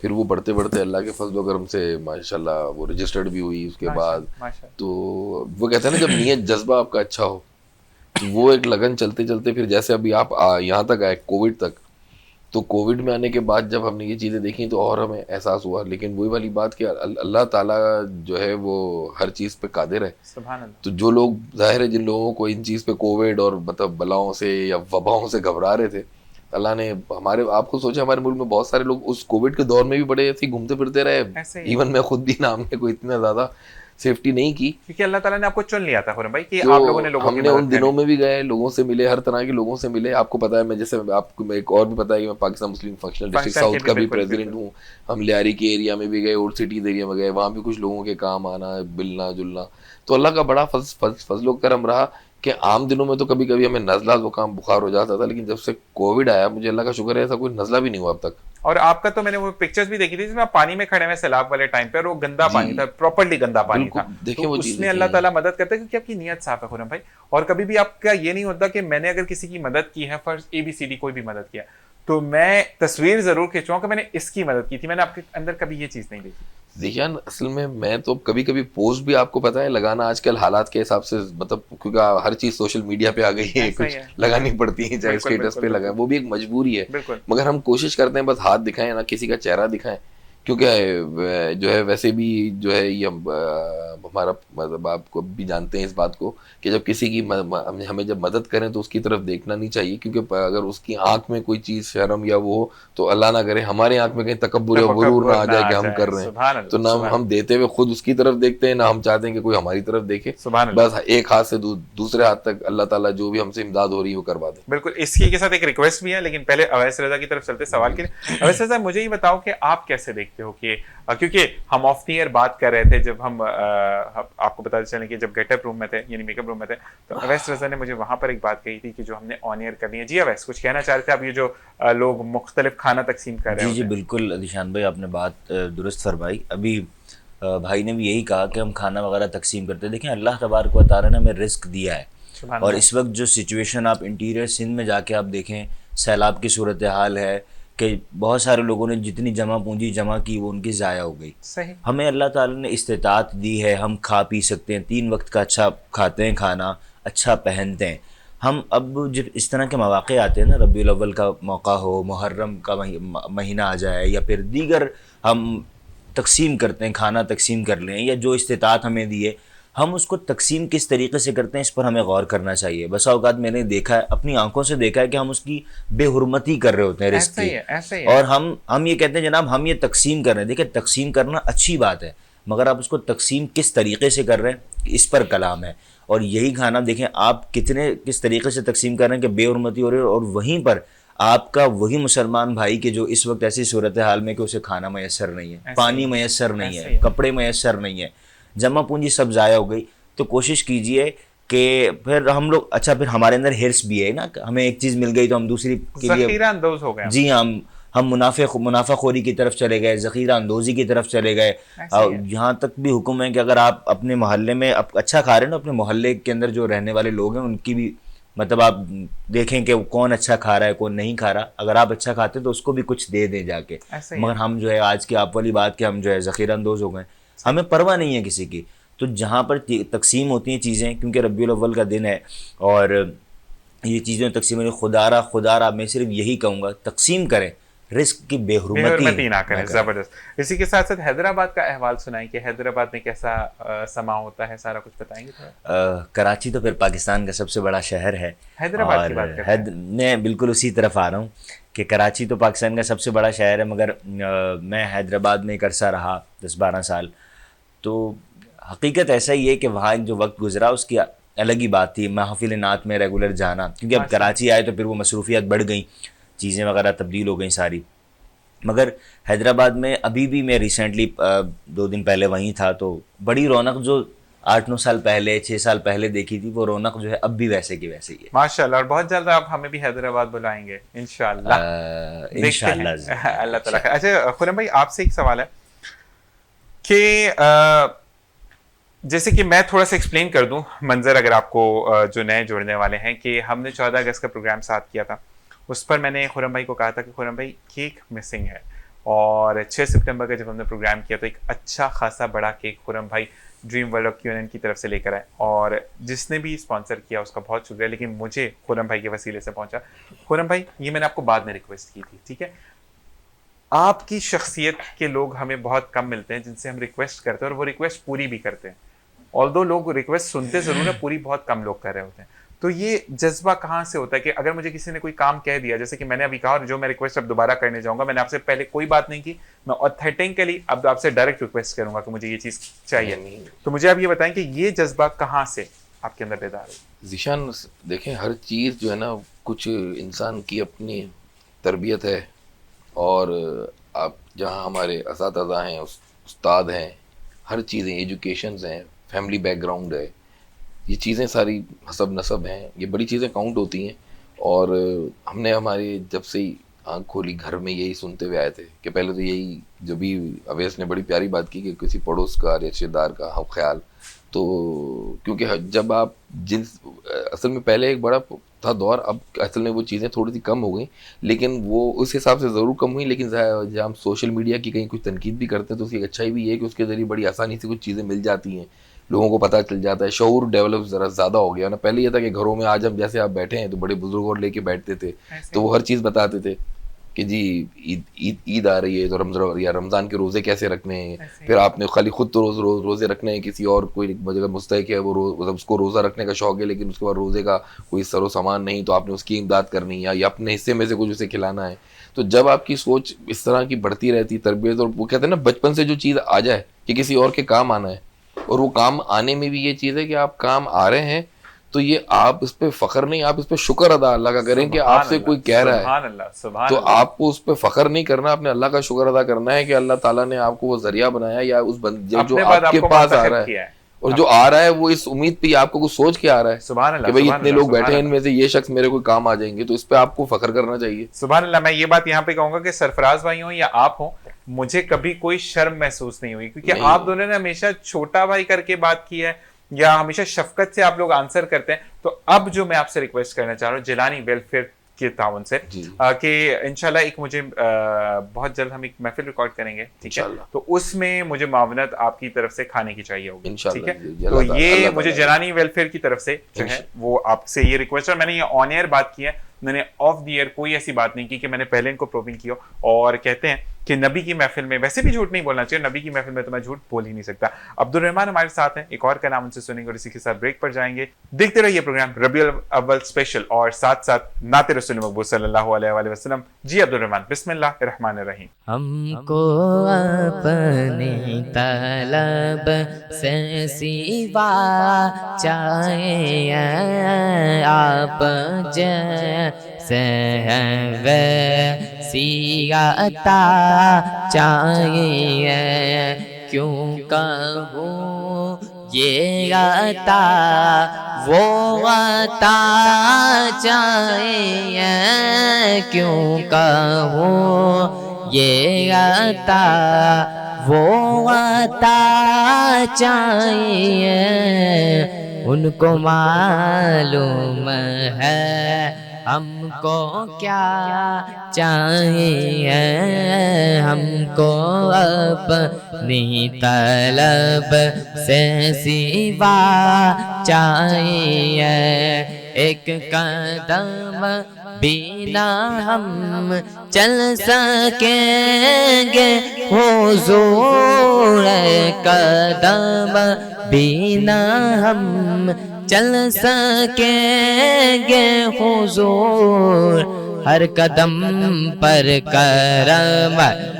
پھر وہ بڑھتے بڑھتے اللہ کے فضل و کرم سے ماشاءاللہ وہ رجسٹرڈ بھی ہوئی. اس کے بعد تو وہ کہتے ہیں نا جب نیت جذبہ آپ کا اچھا ہو تو وہ ایک لگن چلتے چلتے پھر جیسے ابھی آپ یہاں تک آئے کووڈ تک, تو کووڈ میں آنے کے بعد جب ہم نے یہ چیزیں دیکھیں تو اور ہمیں احساس ہوا. لیکن وہی والی بات کہ اللہ تعالیٰ جو ہے وہ ہر چیز پہ قادر ہے. سبحان اللہ. تو جو لوگ ظاہر ہے جن لوگوں کو ان چیز پہ کووڈ اور مطلب بلاؤں سے یا وباؤں سے گھبرا رہے تھے, اللہ نے ہمارے, آپ کو سوچے ہمارے ملک میں بہت سارے لوگ اس کووڈ کے دور میں بھی بڑے ایسے گھومتے پھرتے رہے. ایون میں خود بھی نام نے کوئی اتنا زیادہ سیفٹی نہیں کی, کیونکہ اللہ تعالیٰ نے آپ کو چن لیا تھا خورم بھائی کہ آپ لوگوں نے لوگوں ہم نے ان دنوں میں بھی گئے, لوگوں سے ملے, ہر طرح کے لوگوں سے ملے. آپ کو پتا ہے میں جیسے آپ کو ایک اور بھی پتا ہے کہ میں پاکستان مسلم فنکشنل ڈسٹرکٹ ساؤتھ کا بھی پریزیڈنٹ ہوں. ہم لیاری کے ایریا میں بھی گئے, اولڈ سٹیز ایریا میں گئے, وہاں بھی کچھ لوگوں کے کام آنا, ملنا جلنا. تو اللہ کا بڑا فضل و کرم رہا کہ عام دنوں میں تو کبھی کبھی ہمیں نزلہ زکام بخار ہو جاتا تھا, لیکن جب سے کووڈ آیا مجھے اللہ کا شکر ہے ایسا کوئی نزلہ بھی نہیں ہوا اب تک. اور آپ کا تو میں نے وہ پکچرز بھی دیکھی تھی جس میں آپ پانی میں کھڑے ہوئے سیلاب والے ٹائم پہ, اور وہ گندا پانی تھا, پراپرلی گندا پانی تھا. دیکھیں وہ اس میں اللہ تعالیٰ مدد کرتا ہے کیونکہ آپ کی نیت صاف ہے خورم بھائی. اور کبھی بھی آپ کا یہ نہیں ہوتا کہ میں نے اگر کسی کی مدد کی ہے, فرض ABCD کوئی بھی مدد کیا, تو میں تصویر ضرور کھینچوں کہ میں نے اس کی مدد کی تھی. میں نے آپ کے اندر کبھی یہ چیز نہیں دیکھی. دیکھیے اصل میں تو کبھی کبھی پوسٹ بھی آپ کو پتا ہے لگانا آج کل حالات کے حساب سے, مطلب کیونکہ ہر چیز سوشل میڈیا پہ آ گئی ہے, کچھ لگانی پڑتی ہے, چاہے اسٹیٹس پہ لگائیں, وہ بھی ایک مجبوری ہے. مگر ہم کوشش کرتے ہیں بس ہاتھ دکھائیں, نہ کسی کا چہرہ دکھائیں, کیونکہ جو ہے ویسے بھی جو ہے یہ ہمارا مطلب آپ کو بھی جانتے ہیں اس بات کو کہ جب کسی کی ہمیں جب مدد کریں تو اس کی طرف دیکھنا نہیں چاہیے، کیونکہ اگر اس کی آنکھ میں کوئی چیز شرم یا وہ ہو تو اللہ نہ کرے ہمارے آنکھ میں کہیں تکبر یا غرور نہ آ جائے کہ ہم کر رہے ہیں، تو نہ ہم دیتے ہوئے خود اس کی طرف دیکھتے ہیں، نہ ہم چاہتے ہیں کہ کوئی ہماری طرف دیکھے، بس ایک ہاتھ سے دوسرے ہاتھ تک اللہ تعالیٰ جو بھی ہم سے امداد ہو رہی ہے وہ کروا دیں۔ بالکل، اس کے ساتھ ایک ریکویسٹ بھی ہے، لیکن پہلے اویس رضا کی طرف چلتے سوال کے لیے۔ اویس رضا مجھے یہ بتاؤ کہ آپ کیسے دیکھتے ہو کہ کیونکہ ہم آف دی ایئر بات کر رہے تھے جب ہم آپ کو بتا چلیں کہ جب گیٹ اپ روم میں تھے یعنی میک اپ روم میں تھے تو اویس رضا نے مجھے وہاں پر ایک بات کہی تھی کہ جو ہم نے آن ایئر کرنی ہے۔ جی اویس کچھ کہنا چاہ رہے تھے آپ، یہ جو لوگ مختلف کھانا تقسیم کر رہے ہیں؟ جی بالکل ذیشان بھائی، آپ نے بات درست فرمائی۔ ابھی بھائی نے بھی یہی کہا کہ ہم کھانا وغیرہ تقسیم کرتے ہیں۔ دیکھیں اللہ تبارک و تعالیٰ نے ہمیں رزق دیا ہے، اور اس وقت جو سچویشن آپ انٹیریئر سندھ میں جا کے آپ دیکھیں، سیلاب کی صورتحال ہے کہ بہت سارے لوگوں نے جتنی جمع پونجی جمع کی وہ ان کی ضائع ہو گئی۔ صحیح، ہمیں اللہ تعالیٰ نے استطاعت دی ہے، ہم کھا پی سکتے ہیں، 3 وقت کا اچھا کھاتے ہیں کھانا، اچھا پہنتے ہیں۔ ہم اب جب اس طرح کے مواقع آتے ہیں نا، ربیع الاول کا موقع ہو، محرم کا مہینہ آ جائے، یا پھر دیگر ہم تقسیم کرتے ہیں، کھانا تقسیم کر لیں، یا جو استطاعت ہمیں دی ہے ہم اس کو تقسیم کس طریقے سے کرتے ہیں اس پر ہمیں غور کرنا چاہیے۔ بسا اوقات میں نے دیکھا ہے، اپنی آنکھوں سے دیکھا ہے کہ ہم اس کی بے حرمتی کر رہے ہوتے ہیں رزق کی، اور ہم یہ کہتے ہیں جناب ہم یہ تقسیم کر رہے ہیں۔ دیکھیں تقسیم کرنا اچھی بات ہے، مگر آپ اس کو تقسیم کس طریقے سے کر رہے ہیں اس پر کلام ہے۔ اور یہی کھانا دیکھیں آپ کس طریقے سے تقسیم کر رہے ہیں کہ بے حرمتی ہو رہی ہے، اور وہیں پر آپ کا وہی مسلمان بھائی کہ جو اس وقت ایسی صورتحال میں کہ اسے کھانا میسر نہیں ہے، پانی میسر نہیں ہے، کپڑے میسر نہیں ہے، جمع پونجی سب ضائع ہو گئی، تو کوشش کیجئے کہ پھر ہم لوگ اچھا پھر ہمارے اندر ہرس بھی ہے نا، ہمیں ایک چیز مل گئی تو ہم دوسری کے لیے ذخیرہ اندوز ہو گئے۔ جی ہم منافع خوری کی طرف چلے گئے، ذخیرہ اندوزی کی طرف چلے گئے۔ یہاں تک بھی حکم ہے کہ اگر آپ اپنے محلے میں اچھا کھا رہے ہیں نا، اپنے محلے کے اندر جو رہنے والے لوگ ہیں ان کی بھی مطلب آپ دیکھیں کہ کون اچھا کھا رہا ہے کون نہیں کھا رہا، اگر آپ اچھا کھاتے تو اس کو بھی کچھ دے دیں جا کے۔ مگر ہم جو ہے آج کی آپ والی بات کہ ہم جو ہے ذخیرہ اندوز ہو گئے، ہمیں پرواہ نہیں ہے کسی کی۔ تو جہاں پر تقسیم ہوتی ہیں چیزیں، کیونکہ ربیع الاول کا دن ہے اور یہ چیزیں تقسیم ہوئی، خدا را میں صرف یہی کہوں گا تقسیم کریں، رزق کی بے حرمتی نہ کریں۔ زبردست۔ اسی کے ساتھ ساتھ حیدرآباد کا احوال سنائیں کہ حیدرآباد میں کیسا سما ہوتا ہے، سارا کچھ بتائیں گے تھوڑا؟ کراچی تو پھر پاکستان کا سب سے بڑا شہر ہے، حیدرآباد کی بات کرتے ہیں۔ میں بالکل اسی طرف آ رہا ہوں کہ کراچی تو پاکستان کا سب سے بڑا شہر ہے، مگر میں حیدرآباد میں ایک عرصہ رہا 10-12 سال، تو حقیقت ایسا ہی ہے کہ وہاں جو وقت گزرا اس کی الگ ہی بات تھی۔ محافل نعت میں ریگولر جانا، کیونکہ اب کراچی آئے تو پھر وہ مصروفیات بڑھ گئیں، چیزیں وغیرہ تبدیل ہو گئیں ساری۔ مگر حیدرآباد میں ابھی بھی میں ریسنٹلی 2 دن پہلے وہیں تھا، تو بڑی رونق جو 8-9 سال پہلے 6 سال پہلے دیکھی تھی وہ رونق جو ہے اب بھی ویسے کی ویسے ہی ہے ماشاءاللہ۔ اور بہت جلد آپ ہمیں بھی حیدرآباد بلائیں گے انشاءاللہ۔ اللہ تعالیٰ۔ اچھا خرم بھائی آپ سے ایک سوال ہے کہ جیسے کہ میں تھوڑا سا ایکسپلین کر دوں منظر اگر آپ کو جو نئے جوڑنے والے ہیں، کہ ہم نے 14 اگست کا پروگرام ساتھ کیا تھا، اس پر میں نے خرم بھائی کو کہا تھا کہ خرم بھائی کیک مسنگ ہے، اور 6 سپٹمبر کا جب ہم نے پروگرام کیا تو ایک اچھا خاصا بڑا کیک خرم بھائی ڈریم ورلڈ آف QNN کی طرف سے لے کر آئے، اور جس نے بھی اسپانسر کیا اس کا بہت شکریہ، لیکن مجھے خرم بھائی کے وسیلے سے پہنچا۔ خرم بھائی یہ میں نے آپ کو بعد میں ریکویسٹ کی تھی، ٹھیک ہے؟ آپ کی شخصیت کے لوگ ہمیں بہت کم ملتے ہیں جن سے ہم ریکویسٹ کرتے ہیں اور وہ ریکویسٹ پوری بھی کرتے ہیں، although لوگ ریکویسٹ سنتے ضرور ہیں، پوری بہت کم لوگ کر رہے ہوتے ہیں۔ تو یہ جذبہ کہاں سے ہوتا ہے کہ اگر مجھے کسی نے کوئی کام کہہ دیا، جیسے کہ میں نے ابھی کہا اور جو میں ریکویسٹ اب دوبارہ کرنے جاؤں گا، میں نے آپ سے پہلے کوئی بات نہیں کی، میں اوتھینٹکلی اب آپ سے ڈائریکٹ ریکویسٹ کروں گا کہ مجھے یہ چیز چاہیے، تو مجھے آپ یہ بتائیں کہ یہ جذبہ کہاں سے آپ کے اندر بیدار ہو؟ ذیشان دیکھیں ہر چیز جو ہے نا، کچھ انسان کی اپنی تربیت ہے، اور آپ جہاں ہمارے اساتذہ ہیں، استاد ہیں، ہر چیزیں ایجوکیشنز ہیں، فیملی بیک گراؤنڈ ہے، یہ چیزیں ساری حسب نسب ہیں، یہ بڑی چیزیں کاؤنٹ ہوتی ہیں۔ اور ہم نے ہماری جب سے ہی آنکھ کھولی گھر میں یہی سنتے ہوئے آئے تھے کہ پہلے تو یہی، جو بھی اویس نے بڑی پیاری بات کی کہ کسی پڑوس کا رشتہ دار کا ہم خیال، تو کیونکہ جب آپ اصل میں پہلے ایک بڑا تھا دور، اب اصل میں وہ چیزیں تھوڑی سی کم ہو گئیں، لیکن وہ اس حساب سے ضرور کم ہوئی، لیکن جب ہم سوشل میڈیا کی کہیں کچھ تنقید بھی کرتے ہیں تو اس کی اچھائی بھی یہ ہے کہ اس کے ذریعے بڑی آسانی سے کچھ چیزیں مل جاتی ہیں، لوگوں کو پتہ چل جاتا ہے، شعور ڈیولپ ذرا زیادہ ہو گیا نا۔ پہلے یہ تھا کہ گھروں میں آج ہم جیسے آپ بیٹھے ہیں تو بڑے بزرگ اور لے کے بیٹھتے تھے تو وہ ہر چیز بتاتے تھے، کہ جی عید آ رہی ہے تو رمضان کے روزے کیسے رکھنے ہیں, پھر آپ نے خالی خود تو روزے رکھنے ہیں, کسی اور کوئی اگر مستحق ہے وہ اس کو روزہ رکھنے کا شوق ہے لیکن اس کے بعد روزے کا کوئی سر و سامان نہیں, تو آپ نے اس کی امداد کرنی ہے یا اپنے حصے میں سے کچھ اسے کھلانا ہے. تو جب آپ کی سوچ اس طرح کی بڑھتی رہتی تربیت, اور وہ کہتے ہیں نا بچپن سے جو چیز آ جائے کہ کسی اور کے کام آنا ہے, اور وہ کام آنے میں بھی یہ چیز ہے کہ آپ کام آ رہے ہیں, تو یہ آپ اس پہ فخر نہیں, آپ اس پہ شکر ادا اللہ کا کریں کہ آپ سے کوئی کہہ رہا ہے, تو آپ کو اس پہ فخر نہیں کرنا, آپ نے اللہ کا شکر ادا کرنا ہے کہ اللہ تعالیٰ نے آپ کو وہ ذریعہ بنایا, یا اس بندے جو آپ کے پاس آ رہا ہے اور جو آ رہا ہے وہ اس امید پہ آپ کو کچھ سوچ کے آ رہا ہے کہ بھئی اتنے لوگ بیٹھے ہیں, ان میں سے یہ شخص میرے کوئی کام آ جائیں گے, تو اس پہ آپ کو فخر کرنا چاہیے. سبحان اللہ. میں یہ بات یہاں پہ کہوں گا کہ سرفراز بھائی ہوں یا آپ ہوں, مجھے کبھی کوئی شرم محسوس نہیں ہوئی, کیونکہ آپ دونوں نے ہمیشہ چھوٹا بھائی کر کے بات کی ہے, یا ہمیشہ شفقت سے آپ لوگ آنسر کرتے ہیں. تو اب جو میں آپ سے ریکویسٹ کرنا چاہ رہا ہوں جیلانی ویلفیئر کے تعاون سے, کہ انشاءاللہ ایک مجھے بہت جلد ہم ایک محفل ریکارڈ کریں گے, ٹھیک ہے, تو اس میں مجھے معاونت آپ کی طرف سے کھانے کی چاہیے ہوگی, ٹھیک ہے. تو یہ مجھے جیلانی ویلفیئر کی طرف سے جو ہے وہ آپ سے یہ ریکویسٹ ہے. میں نے یہ آن ایئر بات کی ہے, میں نے آف دی ایئر کوئی ایسی بات نہیں کی کہ میں نے پہلے ان کو پروونگ کیا. اور کہتے ہیں کہ نبی کی محفل میں ویسے بھی جھوٹ نہیں بولنا چاہیے, نبی کی محفل میں تو میں جھوٹ بول ہی نہیں سکتا. عبدالرحمان ہمارے ساتھ ہیں, ایک اور کا نام ان سے سنیں گے اور اسی کے ساتھ بریک پر جائیں گے. دیکھتے رہیے پروگرام ربیع الاول اسپیشل اور ساتھ ساتھ نعت رسول مقبول صلی اللہ علیہ وآلہ وسلم. جی عبدالرحمان, بسم اللہ الرحمن الرحیم. ہم کو اپنی طلب سے سوا چاہیے آپ جیسے ہیں ویسی عطا چاہیے, کیوں کہوں یہ عطا وہ عطا چاہیے, کیوں کہوں یہ عطا وہ عطا چاہیے. ان کو معلوم ہے ہم کو کیا چاہیے, ہم کو اپنی طلب سے سوا چاہیے. ایک قدم بینا ہم چل سکیں گے حضور, ایک قدم بینا ہم چل سکیں گے حضور. ہر قدم پر کرم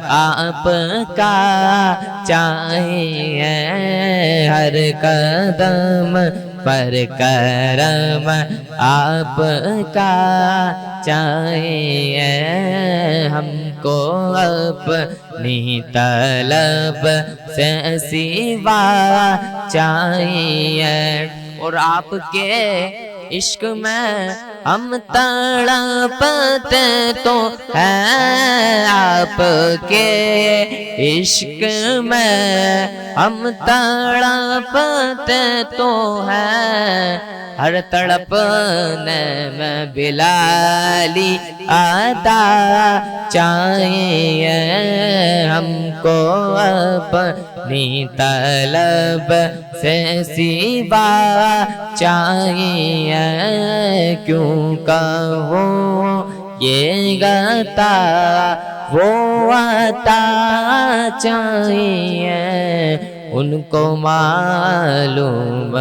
آپ کا چاہیے, ہر قدم پر کرم آپ کا چاہیے. ہم کو اپنی طلب سے سوا چاہیے, اور آپ کے عشق میں ہم تڑپتے تو ہیں, آپ کے عشق میں ہم تڑپتے تو ہیں. ہر تڑپنے میں بلالی عطا چاہیے, ہم کو اپنی طلب سے سوا چاہیے, کیوں کہوں یہ عطا وہ عطا چاہیے. ان کو معلوم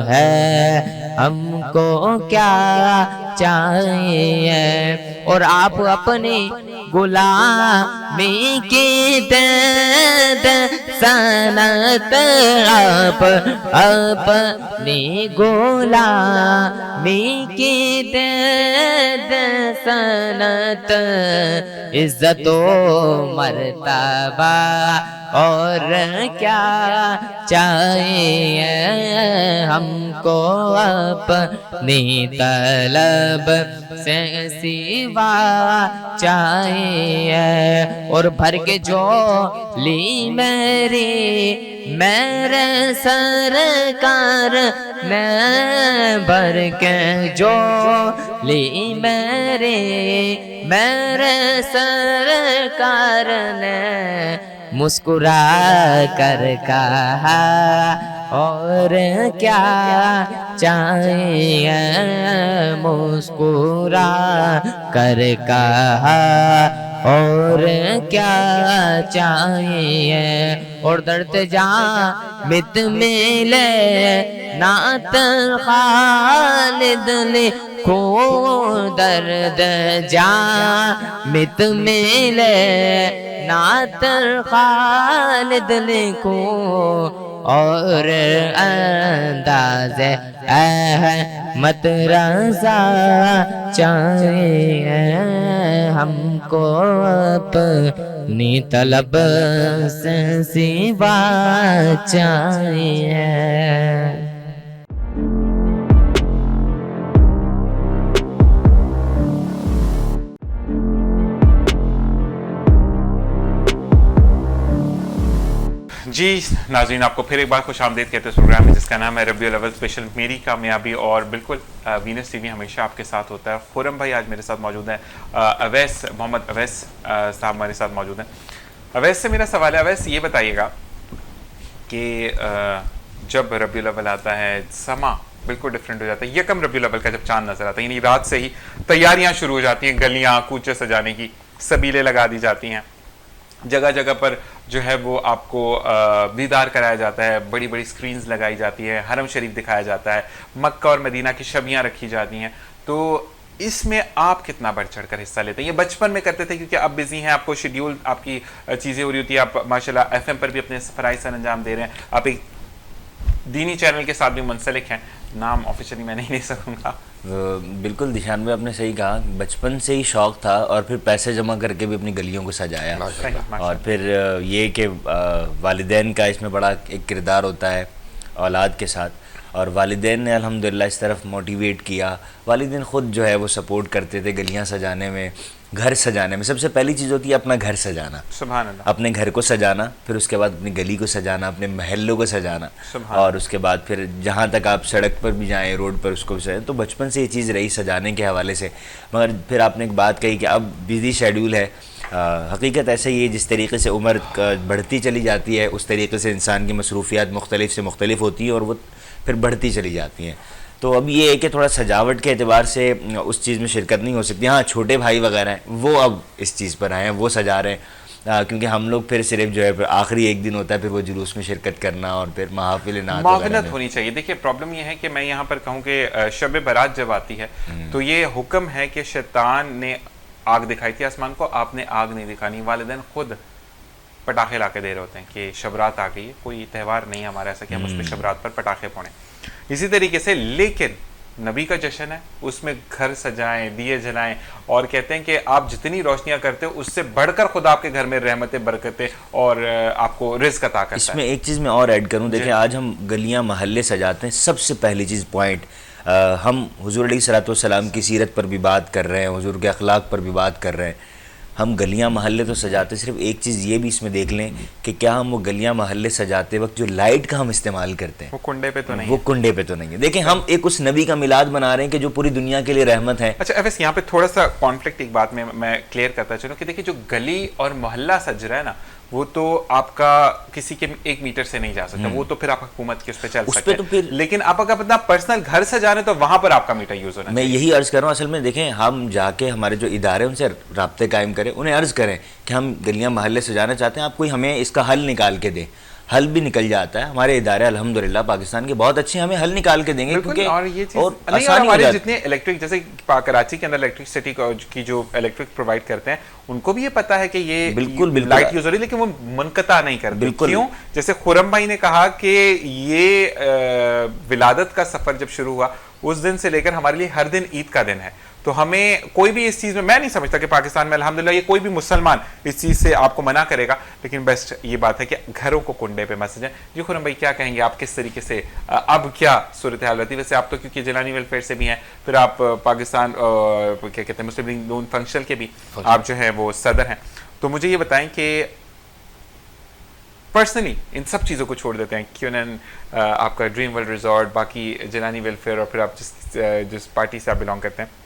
ہے ہم کو کیا چاہیے, اور آپ اپنی غلامی کی دے دے سنت, آپ اپنی غلامی کی دے دے سنت. عزت و مرتبہ اور کیا چاہیے, ہم کو اپنی طلب سے سوا چاہیے. اور بھر کے جھولی میری میرے سرکار نے, بھر کے جھولی میری میرے سرکار نے مسکرا کر کہا اور کیا چاہیے, مسکرا کر کہا اور کیا چاہیے اور درد جا بت ملے نعت خالد لکھو درد جا بت ملے نعت خالد لکھو اور انداز احمد رضا چاہیے ہم کو اپنی طلب سے سوا چاہیے. جی ناظرین، آپ کو پھر ایک بار خوش آمدید کہتے ہیں اس پروگرام میں جس کا نام ہے ربیع الاول اسپیشل میری کامیابی. اور بالکل وینس ٹی وی ہمیشہ آپ کے ساتھ ہوتا ہے. خرم بھائی آج میرے ساتھ موجود ہیں. اویس محمد اویس صاحب ہمارے ساتھ موجود ہیں. اویس سے میرا سوال ہے، اویس یہ بتائیے گا کہ جب ربیع الاول آتا ہے سما بالکل ڈفرینٹ ہو جاتا ہے. یکم ربیع الاول کا جب چاند نظر آتا ہے، یعنی رات سے ہی تیاریاں شروع ہو جاتی ہیں، گلیاں کوچے سجانے کی، سبیلیں لگا دی جاتی ہیں، جگہ جگہ پر جو ہے وہ آپ کو دیدار کرایا جاتا ہے، بڑی بڑی سکرینز لگائی جاتی ہے، حرم شریف دکھایا جاتا ہے، مکہ اور مدینہ کی شبیاں رکھی جاتی ہیں. تو اس میں آپ کتنا بڑھ چڑھ کر حصہ لیتے ہیں؟ یہ بچپن میں کرتے تھے کیونکہ آپ بزی ہیں، آپ کو شیڈیول آپ کی چیزیں ہو رہی ہوتی ہیں، آپ ماشاءاللہ ایف ایم پر بھی اپنے فرائض سر انجام دے رہے ہیں، آپ ایک دینی چینل کے ساتھ بھی منسلک ہیں، نام آفیشلی میں نہیں لے سکوں گا. بالکل دشان بھائی آپ نے صحیح کہا، بچپن سے ہی شوق تھا اور پھر پیسے جمع کر کے بھی اپنی گلیوں کو سجایا. اور پھر یہ کہ والدین کا اس میں بڑا ایک کردار ہوتا ہے اولاد کے ساتھ، اور والدین نے الحمدللہ اس طرف موٹیویٹ کیا. والدین خود جو ہے وہ سپورٹ کرتے تھے گلیاں سجانے میں، گھر سجانے میں. سب سے پہلی چیز ہوتی ہے اپنا گھر سجانا، سبحان اللہ، اپنے گھر کو سجانا، پھر اس کے بعد اپنی گلی کو سجانا، اپنے محلوں کو سجانا، اور اس کے بعد پھر جہاں تک آپ سڑک پر بھی جائیں، روڈ پر اس کو بھی سجائیں. تو بچپن سے یہ چیز رہی سجانے کے حوالے سے. مگر پھر آپ نے ایک بات کہی کہ اب بزی شیڈیول ہے. حقیقت ایسا ہی ہے، جس طریقے سے عمر بڑھتی چلی جاتی ہے اس طریقے سے انسان کی مصروفیات مختلف سے مختلف ہوتی ہیں اور وہ پھر بڑھتی چلی جاتی ہیں. تو اب یہ ہے کہ تھوڑا سجاوٹ کے اعتبار سے اس چیز میں شرکت نہیں ہو سکتی. ہاں چھوٹے بھائی وغیرہ ہیں وہ اب اس چیز پر آئے ہیں، وہ سجا رہے ہیں، کیونکہ ہم لوگ پھر صرف جو ہے پھر آخری ایک دن ہوتا ہے پھر وہ جلوس میں شرکت کرنا اور پھر محافل نعت معاونت ہونی چاہیے. دیکھیے پرابلم یہ ہے کہ میں یہاں پر کہوں کہ شب برات جب آتی ہے تو یہ حکم ہے کہ شیطان نے آگ دکھائی تھی آسمان کو، آپ نے آگ نہیں دکھانی. والدین خود پٹاخے لا کے دے رہے ہوتے ہیں کہ شبرات آ گئی ہے، کوئی تہوار نہیں ہمارا ایسا کہ ہم اس پہ شبرات پر پٹاخے پھوڑیں. اسی طریقے سے لیکن نبی کا جشن ہے، اس میں گھر سجائیں، دیے جلائیں، اور کہتے ہیں کہ آپ جتنی روشنیاں کرتے ہو اس سے بڑھ کر خدا آپ کے گھر میں رحمتیں برکتیں اور آپ کو رزق عطا کرتا ہے. اس میں ایک چیز میں اور ایڈ کروں، دیکھیں آج ہم گلیاں محلے سجاتے ہیں. سب سے پہلی چیز پوائنٹ، ہم حضور علیہ الصلوۃ والسلام کی سیرت پر بھی بات کر رہے ہیں، حضور کے اخلاق پر بھی بات کر رہے ہیں. ہم گلیاں محلے تو سجاتے، صرف ایک چیز یہ بھی اس میں دیکھ لیں کہ کیا ہم وہ گلیاں محلے سجاتے وقت جو لائٹ کا ہم استعمال کرتے ہیں وہ کنڈے پہ تو نہیں، وہ کنڈے پہ تو نہیں ہے. دیکھیں ہم ایک اس نبی کا میلاد بنا رہے ہیں کہ جو پوری دنیا کے لیے رحمت ہے. اچھا ایویس یہاں پہ تھوڑا سا کانفلکٹ ایک بات میں کلیئر کرتا چلوں کہ دیکھیں جو گلی اور محلہ سج رہا ہے نا وہ تو آپ کا کسی کے 1 میٹر سے نہیں جا سکتا، وہ تو پھر آپ حکومت کی اس پہ چل سکتے ہیں. لیکن آپ اگر اپنا پرسنل گھر سجا رہے ہیں تو وہاں پر آپ کا میٹر یوز ہونا میں یہی عرض کر رہا ہوں. اصل میں دیکھیں ہم جا کے ہمارے جو ادارے ان سے رابطے قائم کریں، انہیں عرض کریں کہ ہم گلیاں محلے سجانا چاہتے ہیں، آپ کوئی ہمیں اس کا حل نکال کے دیں. حل بھی نکل جاتا ہے. ہمارے ادارے الحمدللہ پاکستان کے بہت اچھے، ہمیں حل نکال کے دیں گے. کیونکہ اور یہ چیز نہیں، اور ہمارے جتنے الیکٹرک جیسے کراچی کے اندر الیکٹرسٹی کی جو الیکٹرک پرووائڈ کرتے ہیں ان کو بھی یہ پتا ہے کہ یہ لائٹ یوز ہو رہی ہے، لیکن وہ منقطع نہیں کرتے. کیوں؟ جیسے خرم بھائی نے کہا کہ یہ ولادت کا سفر جب شروع ہوا اس دن سے لے کر ہمارے لیے ہر دن عید کا دن ہے. تو ہمیں کوئی بھی اس چیز میں نہیں سمجھتا کہ پاکستان میں الحمدللہ یہ کوئی بھی مسلمان اس چیز سے آپ کو منع کرے گا، لیکن بیسٹ یہ بات ہے کہ گھروں کو کنڈے پہ مت سجائیں. جی خرم بھائی کیا کہیں گے آپ، کس طریقے سے اب کیا صورتحال رہتی؟ ویسے آپ تو کیونکہ جیلانی ویلفیئر سے بھی ہیں، پھر آپ پاکستان کیا کہتے ہیں مسلم لیگ نون فنکشن کے بھی آپ جو ہیں وہ صدر ہیں، تو مجھے یہ بتائیں کہ پرسنلی ان سب چیزوں کو چھوڑ دیتے ہیں، کیونن آپ کا ڈریم ورلڈ ریزورٹ، باقی جیلانی ویلفیئر، اور پھر آپ جس پارٹی سے آپ بلانگ کرتے ہیں،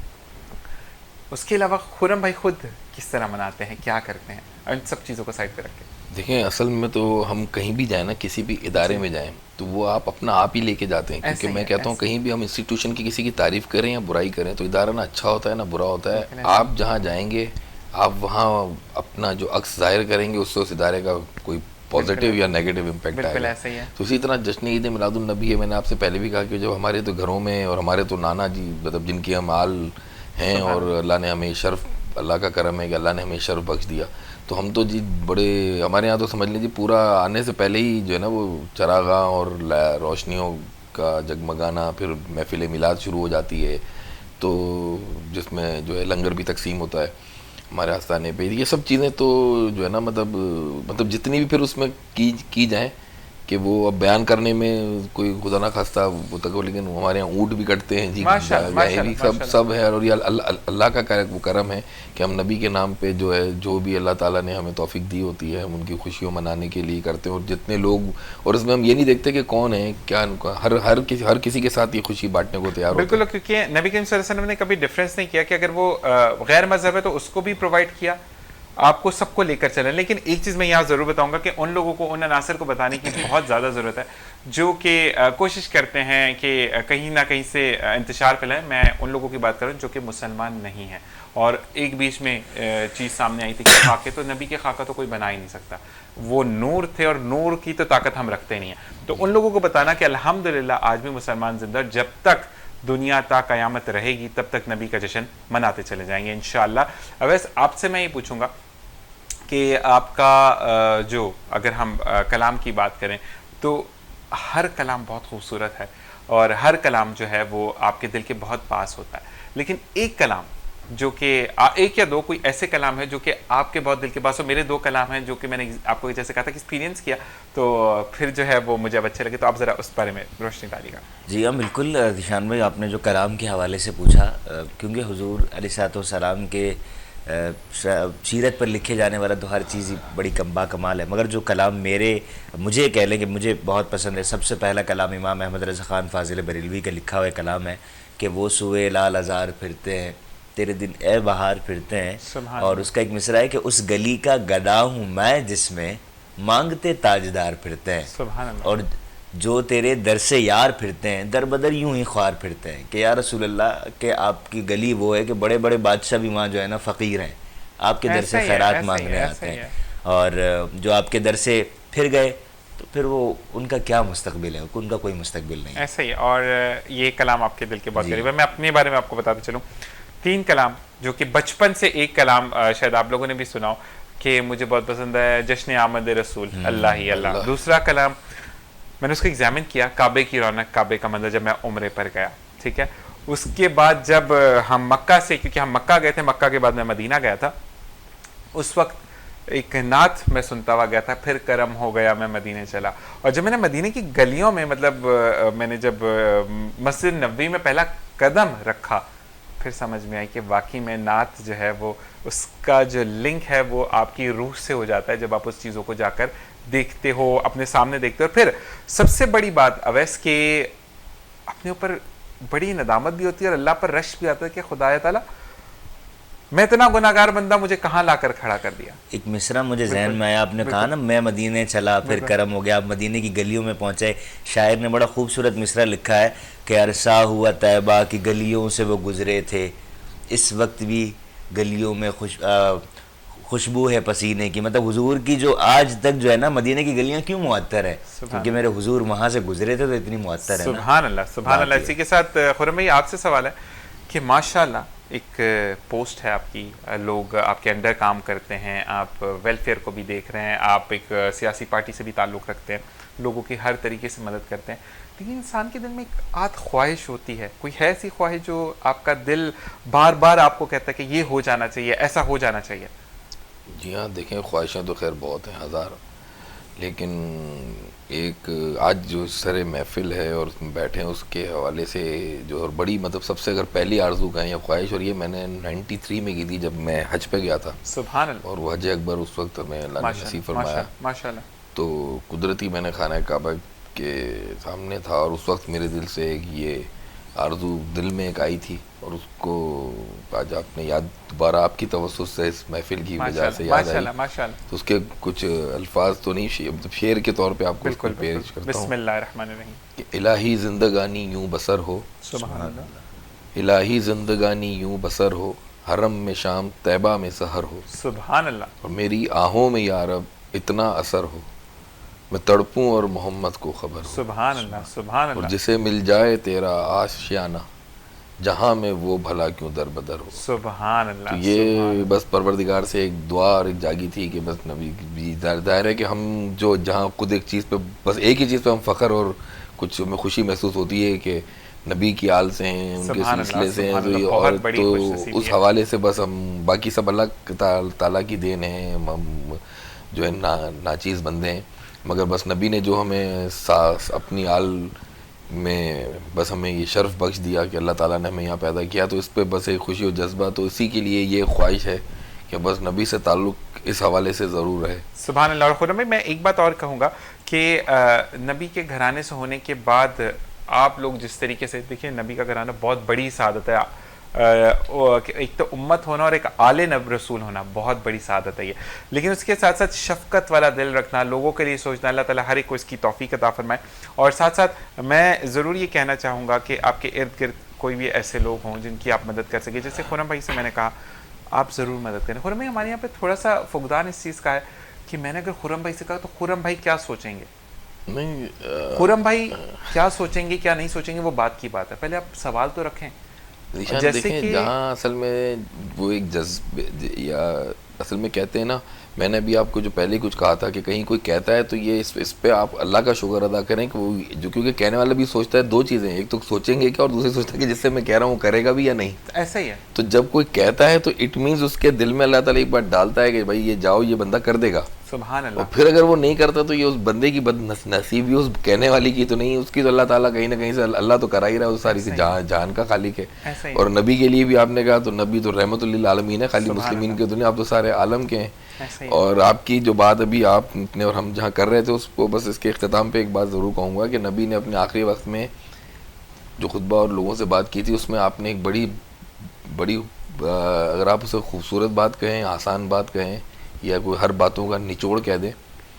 اس کے علاوہ خرم بھائی خود کس طرح مناتے ہیں، کیا کرتے ہیں، ان سب چیزوں کو سائڈ پہ رکھ کے؟ دیکھیں اصل میں تو ہم کہیں بھی جائیں نا، کسی بھی ادارے میں جائیں تو وہ آپ اپنا آپ ہی لے کے جاتے ہیں. کیونکہ میں کہتا ہوں کہیں بھی ہم انسٹیٹیوشن کی کسی کی تعریف کریں یا برائی کریں تو ادارہ نہ اچھا ہوتا ہے نہ برا ہوتا ہے. آپ جہاں جائیں گے آپ وہاں اپنا جو عکس ظاہر کریں گے اس سے اس ادارے کا کوئی پازیٹیو یا نیگیٹو امپیکٹ آئے گا. ایسا ہی ہے. تو اسی طرح جشن عید میلاد النبی ہے, میں نے آپ سے پہلے بھی کہا کہ جب ہمارے تو گھروں میں, اور ہمارے تو نانا جی مطلب جن کی ہم آل ہیں, اور اللہ نے ہمیں شرف, اللہ کا کرم ہے کہ اللہ نے ہمیں شرف بخش دیا, تو ہم تو جی بڑے, ہمارے یہاں تو سمجھ لیجیے پورا آنے سے پہلے ہی جو ہے نا وہ چراغاں اور روشنیوں کا جگمگانا, پھر محفل میلاد شروع ہو جاتی ہے, تو جس میں جو ہے لنگر بھی تقسیم ہوتا ہے ہمارے آستانے پہ. یہ سب چیزیں تو جو ہے نا مطلب جتنی بھی پھر اس میں کی جائیں کہ وہ اب بیان کرنے میں کوئی خدا نہ خواستہ وہ تک, لیکن ہمارے یہاں اونٹ بھی کٹتے ہیں جی, یہ بھی سب ہے, اور یہ اللہ کا وہ کرم ہے کہ ہم نبی کے نام پہ جو ہے جو بھی اللہ تعالیٰ نے ہمیں توفیق دی ہوتی ہے ہم ان کی خوشیوں منانے کے لیے کرتے ہیں. اور جتنے لوگ, اور اس میں ہم یہ نہیں دیکھتے کہ کون ہے کیا, ہر کسی کے ساتھ یہ خوشی بانٹنے کو تیار ہوتے ہیں. بالکل, کیونکہ نبی کریم صلی اللہ علیہ وسلم نے کبھی ڈفرینس نہیں کیا کہ اگر وہ غیر مذہب ہے تو اس کو بھی پرووائڈ کیا, آپ کو سب کو لے کر چلیں. لیکن ایک چیز میں یہاں ضرور بتاؤں گا کہ ان لوگوں کو, ان عناصر کو بتانے کی بہت زیادہ ضرورت ہے جو کہ کوشش کرتے ہیں کہ کہیں نہ کہیں سے انتشار پھیلائیں. میں ان لوگوں کی بات کروں جو کہ مسلمان نہیں ہیں. اور ایک بیچ میں چیز سامنے آئی تھی کہ خاکے, تو نبی کے خاکہ تو کوئی بنا ہی نہیں سکتا, وہ نور تھے اور نور کی تو طاقت ہم رکھتے نہیں ہیں. تو ان لوگوں کو بتانا کہ الحمدللہ آج بھی مسلمان زندہ, جب تک دنیا تا قیامت رہے گی تب تک نبی کا جشن مناتے چلے جائیں گے انشاءاللہ. اویس, آپ سے میں یہ پوچھوں گا کہ آپ کا جو, اگر ہم کلام کی بات کریں تو ہر کلام بہت خوبصورت ہے اور ہر کلام جو ہے وہ آپ کے دل کے بہت پاس ہوتا ہے, لیکن ایک کلام جو کہ ایک یا دو کوئی ایسے کلام ہے جو کہ آپ کے بہت دل کے پاس ہو. میرے دو کلام ہیں جو کہ میں نے آپ کو جیسے کہا تھا کہ ایکسپیرینس کیا, تو پھر جو ہے وہ مجھے اب اچھے لگے, تو آپ ذرا اس بارے میں روشنی ڈالیے گا. جی ہاں بالکل ذیشان بھائی, آپ نے جو کلام کے حوالے سے پوچھا, کیونکہ حضور علیہ الصلوۃ والسلام کے سیرت پر لکھے جانے والا تو ہر چیز ہی بڑی کمال ہے, مگر جو کلام مجھے کہہ لیں کہ مجھے بہت پسند ہے, سب سے پہلا کلام امام احمد رضا خان فاضل بریلوی کا لکھا ہوا کلام ہے کہ وہ سوئے لال ازار پھرتے ہیں, تیرے دن اے بہار پھرتے ہیں. اور اس کا ایک مصرع ہے کہ اس گلی کا گدا ہوں میں جس میں مانگتے تاجدار پھرتے ہیں. سبحان اللہ. اور جو تیرے در سے یار پھرتے ہیں در بدر یوں ہی خوار پھرتے ہیں, کہ یا رسول اللہ کہ آپ کی گلی وہ ہے کہ بڑے بڑے بادشاہ بھی وہاں جو ہے نا فقیر ہیں, آپ کے در سے خیرات مانگنے آتے ہیں, اور جو آپ کے در سے پھر گئے تو پھر وہ ان کا کیا مستقبل ہے, ان کا کوئی مستقبل نہیں. ایسا ہی. اور یہ کلام آپ کے دل کے بہت قریب ہے. میں اپنے بارے میں آپ کو بتاتے چلوں, 3 کلام جو کہ بچپن سے, ایک کلام شاید آپ لوگوں نے بھی سنا ہو کہ مجھے بہت پسند ہے, جشن آمد رسول اللہ ہی اللہ. دوسرا کلام میں نے اس کو ایگزامن کیا, کعبے کی رونق, کعبے کا منظر, جب میں عمرے پر گیا, ٹھیک ہے. اس کے بعد جب ہم مکہ سے, کیونکہ ہم مکہ گئے تھے, مکہ کے بعد میں مدینہ گیا تھا, اس وقت ایک نعت میں سنتا ہوا گیا تھا, پھر کرم ہو گیا میں مدینے چلا. اور جب میں نے مدینے کی گلیوں میں, مطلب میں نے جب مسجد نبوی میں پہلا قدم رکھا, پھر سمجھ میں آئی کہ واقعی میں نعت جو ہے وہ, اس کا جو لنک ہے وہ آپ کی روح سے ہو جاتا ہے جب آپ اس چیزوں کو جا کر دیکھتے ہو, اپنے سامنے دیکھتے ہو. اور پھر سب سے بڑی بات اویس کہ اپنے اوپر بڑی ندامت بھی ہوتی ہے اور اللہ پر رش بھی آتا ہے کہ خدا تعالیٰ میں اتنا گناہگار بندہ مجھے کہاں لا کر کھڑا کر دیا. ایک مصرع مجھے ذہن میں آیا, آپ نے کہا نا میں مدینے چلا پھر کرم ہو گیا, آپ مدینے کی گلیوں میں پہنچے. شاعر نے بڑا خوبصورت مصرع لکھا ہے کہ عرصہ ہوا طیبہ کی گلیوں سے وہ گزرے تھے, اس وقت بھی گلیوں میں خوشبو ہے پسینے کی. مطلب حضور کی جو آج تک جو ہے نا مدینے کی گلیاں کیوں معطر ہے, کیونکہ میرے حضور وہاں سے گزرے تھے تو اتنی معطر ہے. سبحان اللہ, سبحان اللہ. اسی کے ساتھ خرم بھائی آپ سے سوال ہے کہ ماشاءاللہ ایک پوسٹ ہے آپ کی, لوگ آپ کے انڈر کام کرتے ہیں, آپ ویلفیئر کو بھی دیکھ رہے ہیں, آپ ایک سیاسی پارٹی سے بھی تعلق رکھتے ہیں, لوگوں کی ہر طریقے سے مدد کرتے ہیں, لیکن انسان کے دل میں ایک خواہش ہوتی ہے. کوئی ہے ایسی خواہش جو آپ کا دل بار بار آپ کو کہتا ہے کہ یہ ہو جانا چاہیے, ایسا ہو جانا چاہیے؟ جی ہاں, دیکھیں خواہشیں تو خیر بہت ہیں, ہزار, لیکن ایک آج جو سر محفل ہے اور بیٹھے ہیں اس کے حوالے سے جو اور بڑی مطلب سب سے اگر پہلی آرزو کہیں یا خواہش, اور یہ میں نے 93 میں کی تھی جب میں حج پہ گیا تھا. سبحان اللہ. اور وہ حج اکبر اس وقت ہمیں اللہ نے نصیب فرمایا, ماشاءاللہ. تو قدرتی میں نے خانہ کعبہ کے سامنے تھا, اور اس وقت میرے دل سے ایک یہ آرزو دل میں ایک آئی تھی, اور اس کو آج آپ نے یاد دوبارہ آپ کی توسط سے اس محفل کی وجہ سے یاد آئی. تو اس کے کچھ الفاظ تو نہیں, شعر کے طور پہ آپ کو پیش کرتا ہوں. بسم اللہ الرحمن الرحیم. کہ الہی زندگانی یوں بسر ہو, سبحان اللہ. الہی زندگانی یوں بسر ہو, حرم میں شام طیبہ میں سحر ہو، سبحان اللہ. اور میری آہوں میں یا رب اتنا اثر ہو، میں تڑپوں اور محمد کو خبر ہو. سبحان اللہ. سبحان اور اللہ. جسے مل جائے تیرا آشیانہ، جہاں میں وہ بھلا کیوں در بدر ہو. سبحان اللہ. تو یہ بس پروردگار سے ایک دعا اور ایک جاگی تھی کہ بس نبی بھی ظاہر ہے کہ ہم جو جہاں خود ایک چیز پہ، بس ایک ہی چیز پہ ہم فخر اور کچھ میں خوشی محسوس ہوتی ہے کہ نبی کی آل سے ہیں، ان کے سلسلے سے ہیں، اور تو اس حوالے سے بس ہم باقی سب اللہ تعالیٰ کی دین ہیں، ہم جو ہے ناچیز بندے ہیں، مگر بس نبی نے جو ہمیں اپنی آل میں بس ہمیں یہ شرف بخش دیا کہ اللہ تعالیٰ نے ہمیں یہاں پیدا کیا، تو اس پہ بس ایک خوشی و جذبہ، تو اسی کے لیے یہ خواہش ہے کہ بس نبی سے تعلق اس حوالے سے ضرور ہے. سبحان اللہ. اور خرم بھائی میں ایک بات اور کہوں گا کہ نبی کے گھرانے سے ہونے کے بعد آپ لوگ جس طریقے سے دیکھیں، نبی کا گھرانہ بہت بڑی سعادت ہے. ایک تو امت ہونا اور ایک آل نبی رسول ہونا بہت بڑی سعادت ہے یہ، لیکن اس کے ساتھ ساتھ شفقت والا دل رکھنا، لوگوں کے لیے سوچنا. اللہ تعالیٰ ہر ایک کو اس کی توفیق عطا فرمائے. اور ساتھ ساتھ میں ضرور یہ کہنا چاہوں گا کہ آپ کے ارد گرد کوئی بھی ایسے لوگ ہوں جن کی آپ مدد کر سکیں. جیسے خرم بھائی سے میں نے کہا آپ ضرور مدد کریں. خرم بھائی ہمارے یہاں پہ تھوڑا سا فقدان اس چیز کا ہے کہ میں نے اگر خرم بھائی سے کہا تو خرم بھائی کیا سوچیں گے، نہیں خرم بھائی کیا سوچیں گے کیا نہیں سوچیں گے، وہ بات کی بات ہے. پہلے آپ سوال تو رکھیں. دیکھیں جہاں اصل میں وہ ایک جذبے یا اصل میں کہتے ہیں نا، میں نے ابھی آپ کو جو پہلے کچھ کہا تھا کہ کہیں کوئی کہتا ہے تو یہ اس پہ آپ اللہ کا شکر ادا کریں کہ وہ جو، کیونکہ کہنے والا بھی سوچتا ہے دو چیزیں، ایک تو سوچیں گے کیا، اور دوسری سوچتا ہے کہ جس سے میں کہہ رہا ہوں وہ کرے گا بھی یا نہیں. ایسا ہی ہے. تو جب کوئی کہتا ہے تو اٹ مینز اس کے دل میں اللہ تعالیٰ ایک بات ڈالتا ہے کہ بھائی یہ جاؤ، یہ بندہ کر دے گا. سبحان اللہ. اور پھر اگر وہ نہیں کرتا تو یہ اس بندے کی بد نصیبی، اس کہنے والی کی تو نہیں، اس کی تو اللہ تعالیٰ کہیں نہ کہیں سے اللہ تو کرا ہی رہا ہے، اس ساری سے جہان کا خالق ہے. اور نبی کے لیے بھی آپ نے کہا تو نبی تو رحمت للعالمین ہے، خالی مسلمین کے تو نہیں، آپ تو سارے عالم کے ہیں. اور آپ کی جو بات ابھی آپ نے اور ہم جہاں کر رہے تھے اس کو بس اس کے اختتام پہ ایک بات ضرور کہوں گا کہ نبی نے اپنے آخری وقت میں جو خطبہ اور لوگوں سے بات کی تھی، اس میں آپ نے ایک بڑی اگر آپ اسے خوبصورت بات کہیں، آسان بات کہیں، یا کوئی ہر باتوں کا نچوڑ کہہ دیں.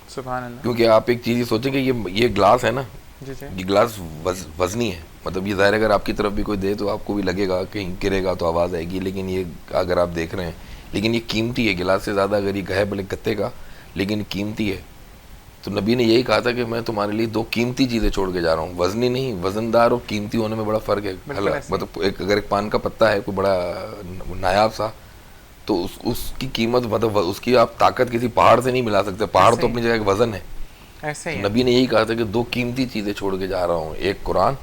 سبحان اللہ. کیونکہ آپ ایک چیز یہ سوچیں کہ یہ گلاس ہے نا، یہ گلاس وزنی ہے، مطلب یہ ظاہر اگر آپ کی طرف بھی کوئی دے تو آپ کو بھی لگے گا، کہیں گرے گا تو آواز آئے گی، لیکن یہ اگر آپ دیکھ رہے ہیں، لیکن یہ قیمتی ہے، گلاس سے زیادہ اگر یہ ہے بھلے گتے کا، لیکن قیمتی ہے. تو نبی نے یہی کہا تھا کہ میں تمہارے لیے دو قیمتی چیزیں چھوڑ کے جا رہا ہوں، وزنی نہیں، وزندار اور قیمتی ہونے میں بڑا فرق ہے. مطلب اگر ایک پان کا پتا ہے کوئی بڑا نایاب سا، تو اس کی قیمت، مطلب اس کی آپ طاقت کسی پہاڑ سے نہیں ملا سکتے، پہاڑ تو اپنی جگہ ایک وزن ہے. ایسے ہی نبی نے یہی کہا تھا کہ دو قیمتی چیزیں چھوڑ کے جا رہا ہوں، ایک قرآن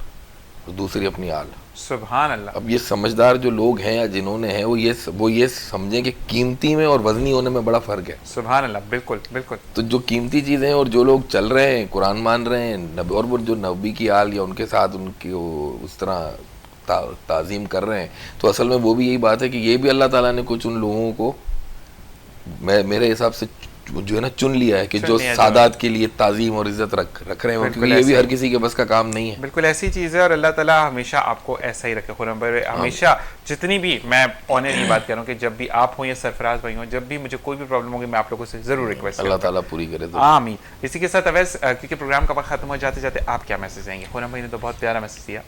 اور دوسری اپنی آل. سبحان اللہ. اب یہ سمجھدار جو لوگ ہیں یا جنہوں نے ہیں وہ یہ سمجھیں کہ قیمتی میں اور وزنی ہونے میں بڑا فرق ہے. سبحان اللہ. بالکل بالکل. تو جو قیمتی چیزیں ہیں اور جو لوگ چل رہے ہیں، قرآن مان رہے ہیں، اور وہ جو نبی کی آل یا ان کے ساتھ ان کی اس طرح تعظیم کر رہے ہیں، تو اصل میں وہ بھی یہی بات ہے کہ یہ بھی اللہ تعالیٰ نے کچھ ان لوگوں کو میرے حساب سے جو ہے نا چن لیا ہے کہ جو سادات کے لیے تعظیم اور عزت رکھ رہے ہیں، کیونکہ یہ بھی ہر کسی کے بس کا کام نہیں ہے. بالکل ایسی چیز ہے، اور اللہ تعالیٰ ہمیشہ آپ کو ایسا ہی رکھے. خرم بھائی ہمیشہ جتنی بھی، میں آنرلی بات کر رہا ہوں کہ جب بھی آپ ہوں یا سرفراز بھائی ہوں، جب بھی مجھے کوئی بھی پرابلم ہوگی میں آپ لوگوں سے ضرور ریکویسٹ کروں. اللہ تعالیٰ پوری کرے. آمین. اسی کے ساتھ اویس، کیونکہ پروگرام کا وقت ختم ہو جاتے جاتے آپ کیا میسج دیں گے؟ خرم بھائی نے تو بہت پیارا میسج دیا.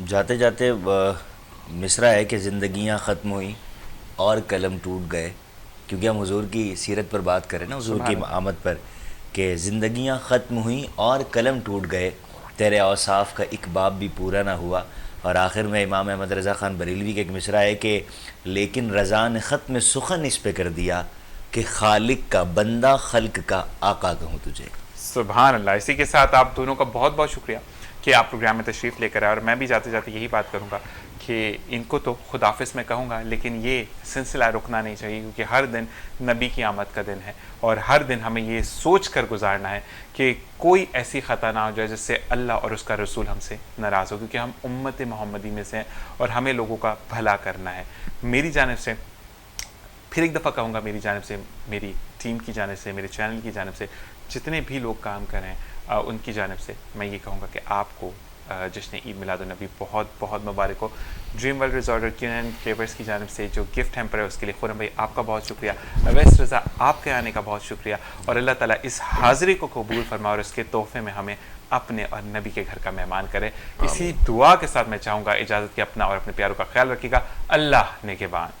جاتے جاتے مصرع ہے کہ زندگیاں ختم ہوئیں اور قلم ٹوٹ گئے، کیونکہ ہم حضور کی سیرت پر بات کریں نا، حضور کی آمد پر، کہ زندگیاں ختم ہوئیں اور قلم ٹوٹ گئے، تیرے اوصاف کا ایک باب بھی پورا نہ ہوا. اور آخر میں امام احمد رضا خان بریلوی کا ایک مصرع ہے کہ لیکن رضا نے ختم سخن اس پہ کر دیا کہ خالق کا بندہ خلق کا آقا کہوں تجھے. سبحان اللہ. اسی کے ساتھ آپ دونوں کا بہت بہت شکریہ کہ آپ پروگرام میں تشریف لے کر آئے. اور میں بھی جاتے جاتے یہی بات کروں گا کہ ان کو تو خداحافظ میں کہوں گا، لیکن یہ سلسلہ رکنا نہیں چاہیے، کیونکہ ہر دن نبی کی آمد کا دن ہے، اور ہر دن ہمیں یہ سوچ کر گزارنا ہے کہ کوئی ایسی خطا نہ ہو جائے جس سے اللہ اور اس کا رسول ہم سے ناراض ہو، کیونکہ ہم امت محمدی میں سے ہیں اور ہمیں لوگوں کا بھلا کرنا ہے. میری جانب سے پھر ایک دفعہ کہوں گا، میری جانب سے، میری ٹیم کی جانب سے، میرے چینل کی جانب سے، جتنے بھی لوگ کام کریں ان کی جانب سے میں یہ کہوں گا کہ آپ کو جشن عید میلاد النبی بہت بہت مبارک ہو. ڈریم ورلڈ ریزورٹ اور کیون فلیورز کی جانب سے جو گفٹ ہیمپر ہے اس کے لیے خرم بھائی آپ کا بہت شکریہ. اویس رضا آپ کے آنے کا بہت شکریہ. اور اللہ تعالیٰ اس حاضری کو قبول فرمائے اور اس کے تحفے میں ہمیں اپنے اور نبی کے گھر کا مہمان کرے. اسی دعا کے ساتھ میں چاہوں گا اجازت کہ اپنا اور اپنے پیاروں کا خیال رکھیے گا. اللہ نگہبان.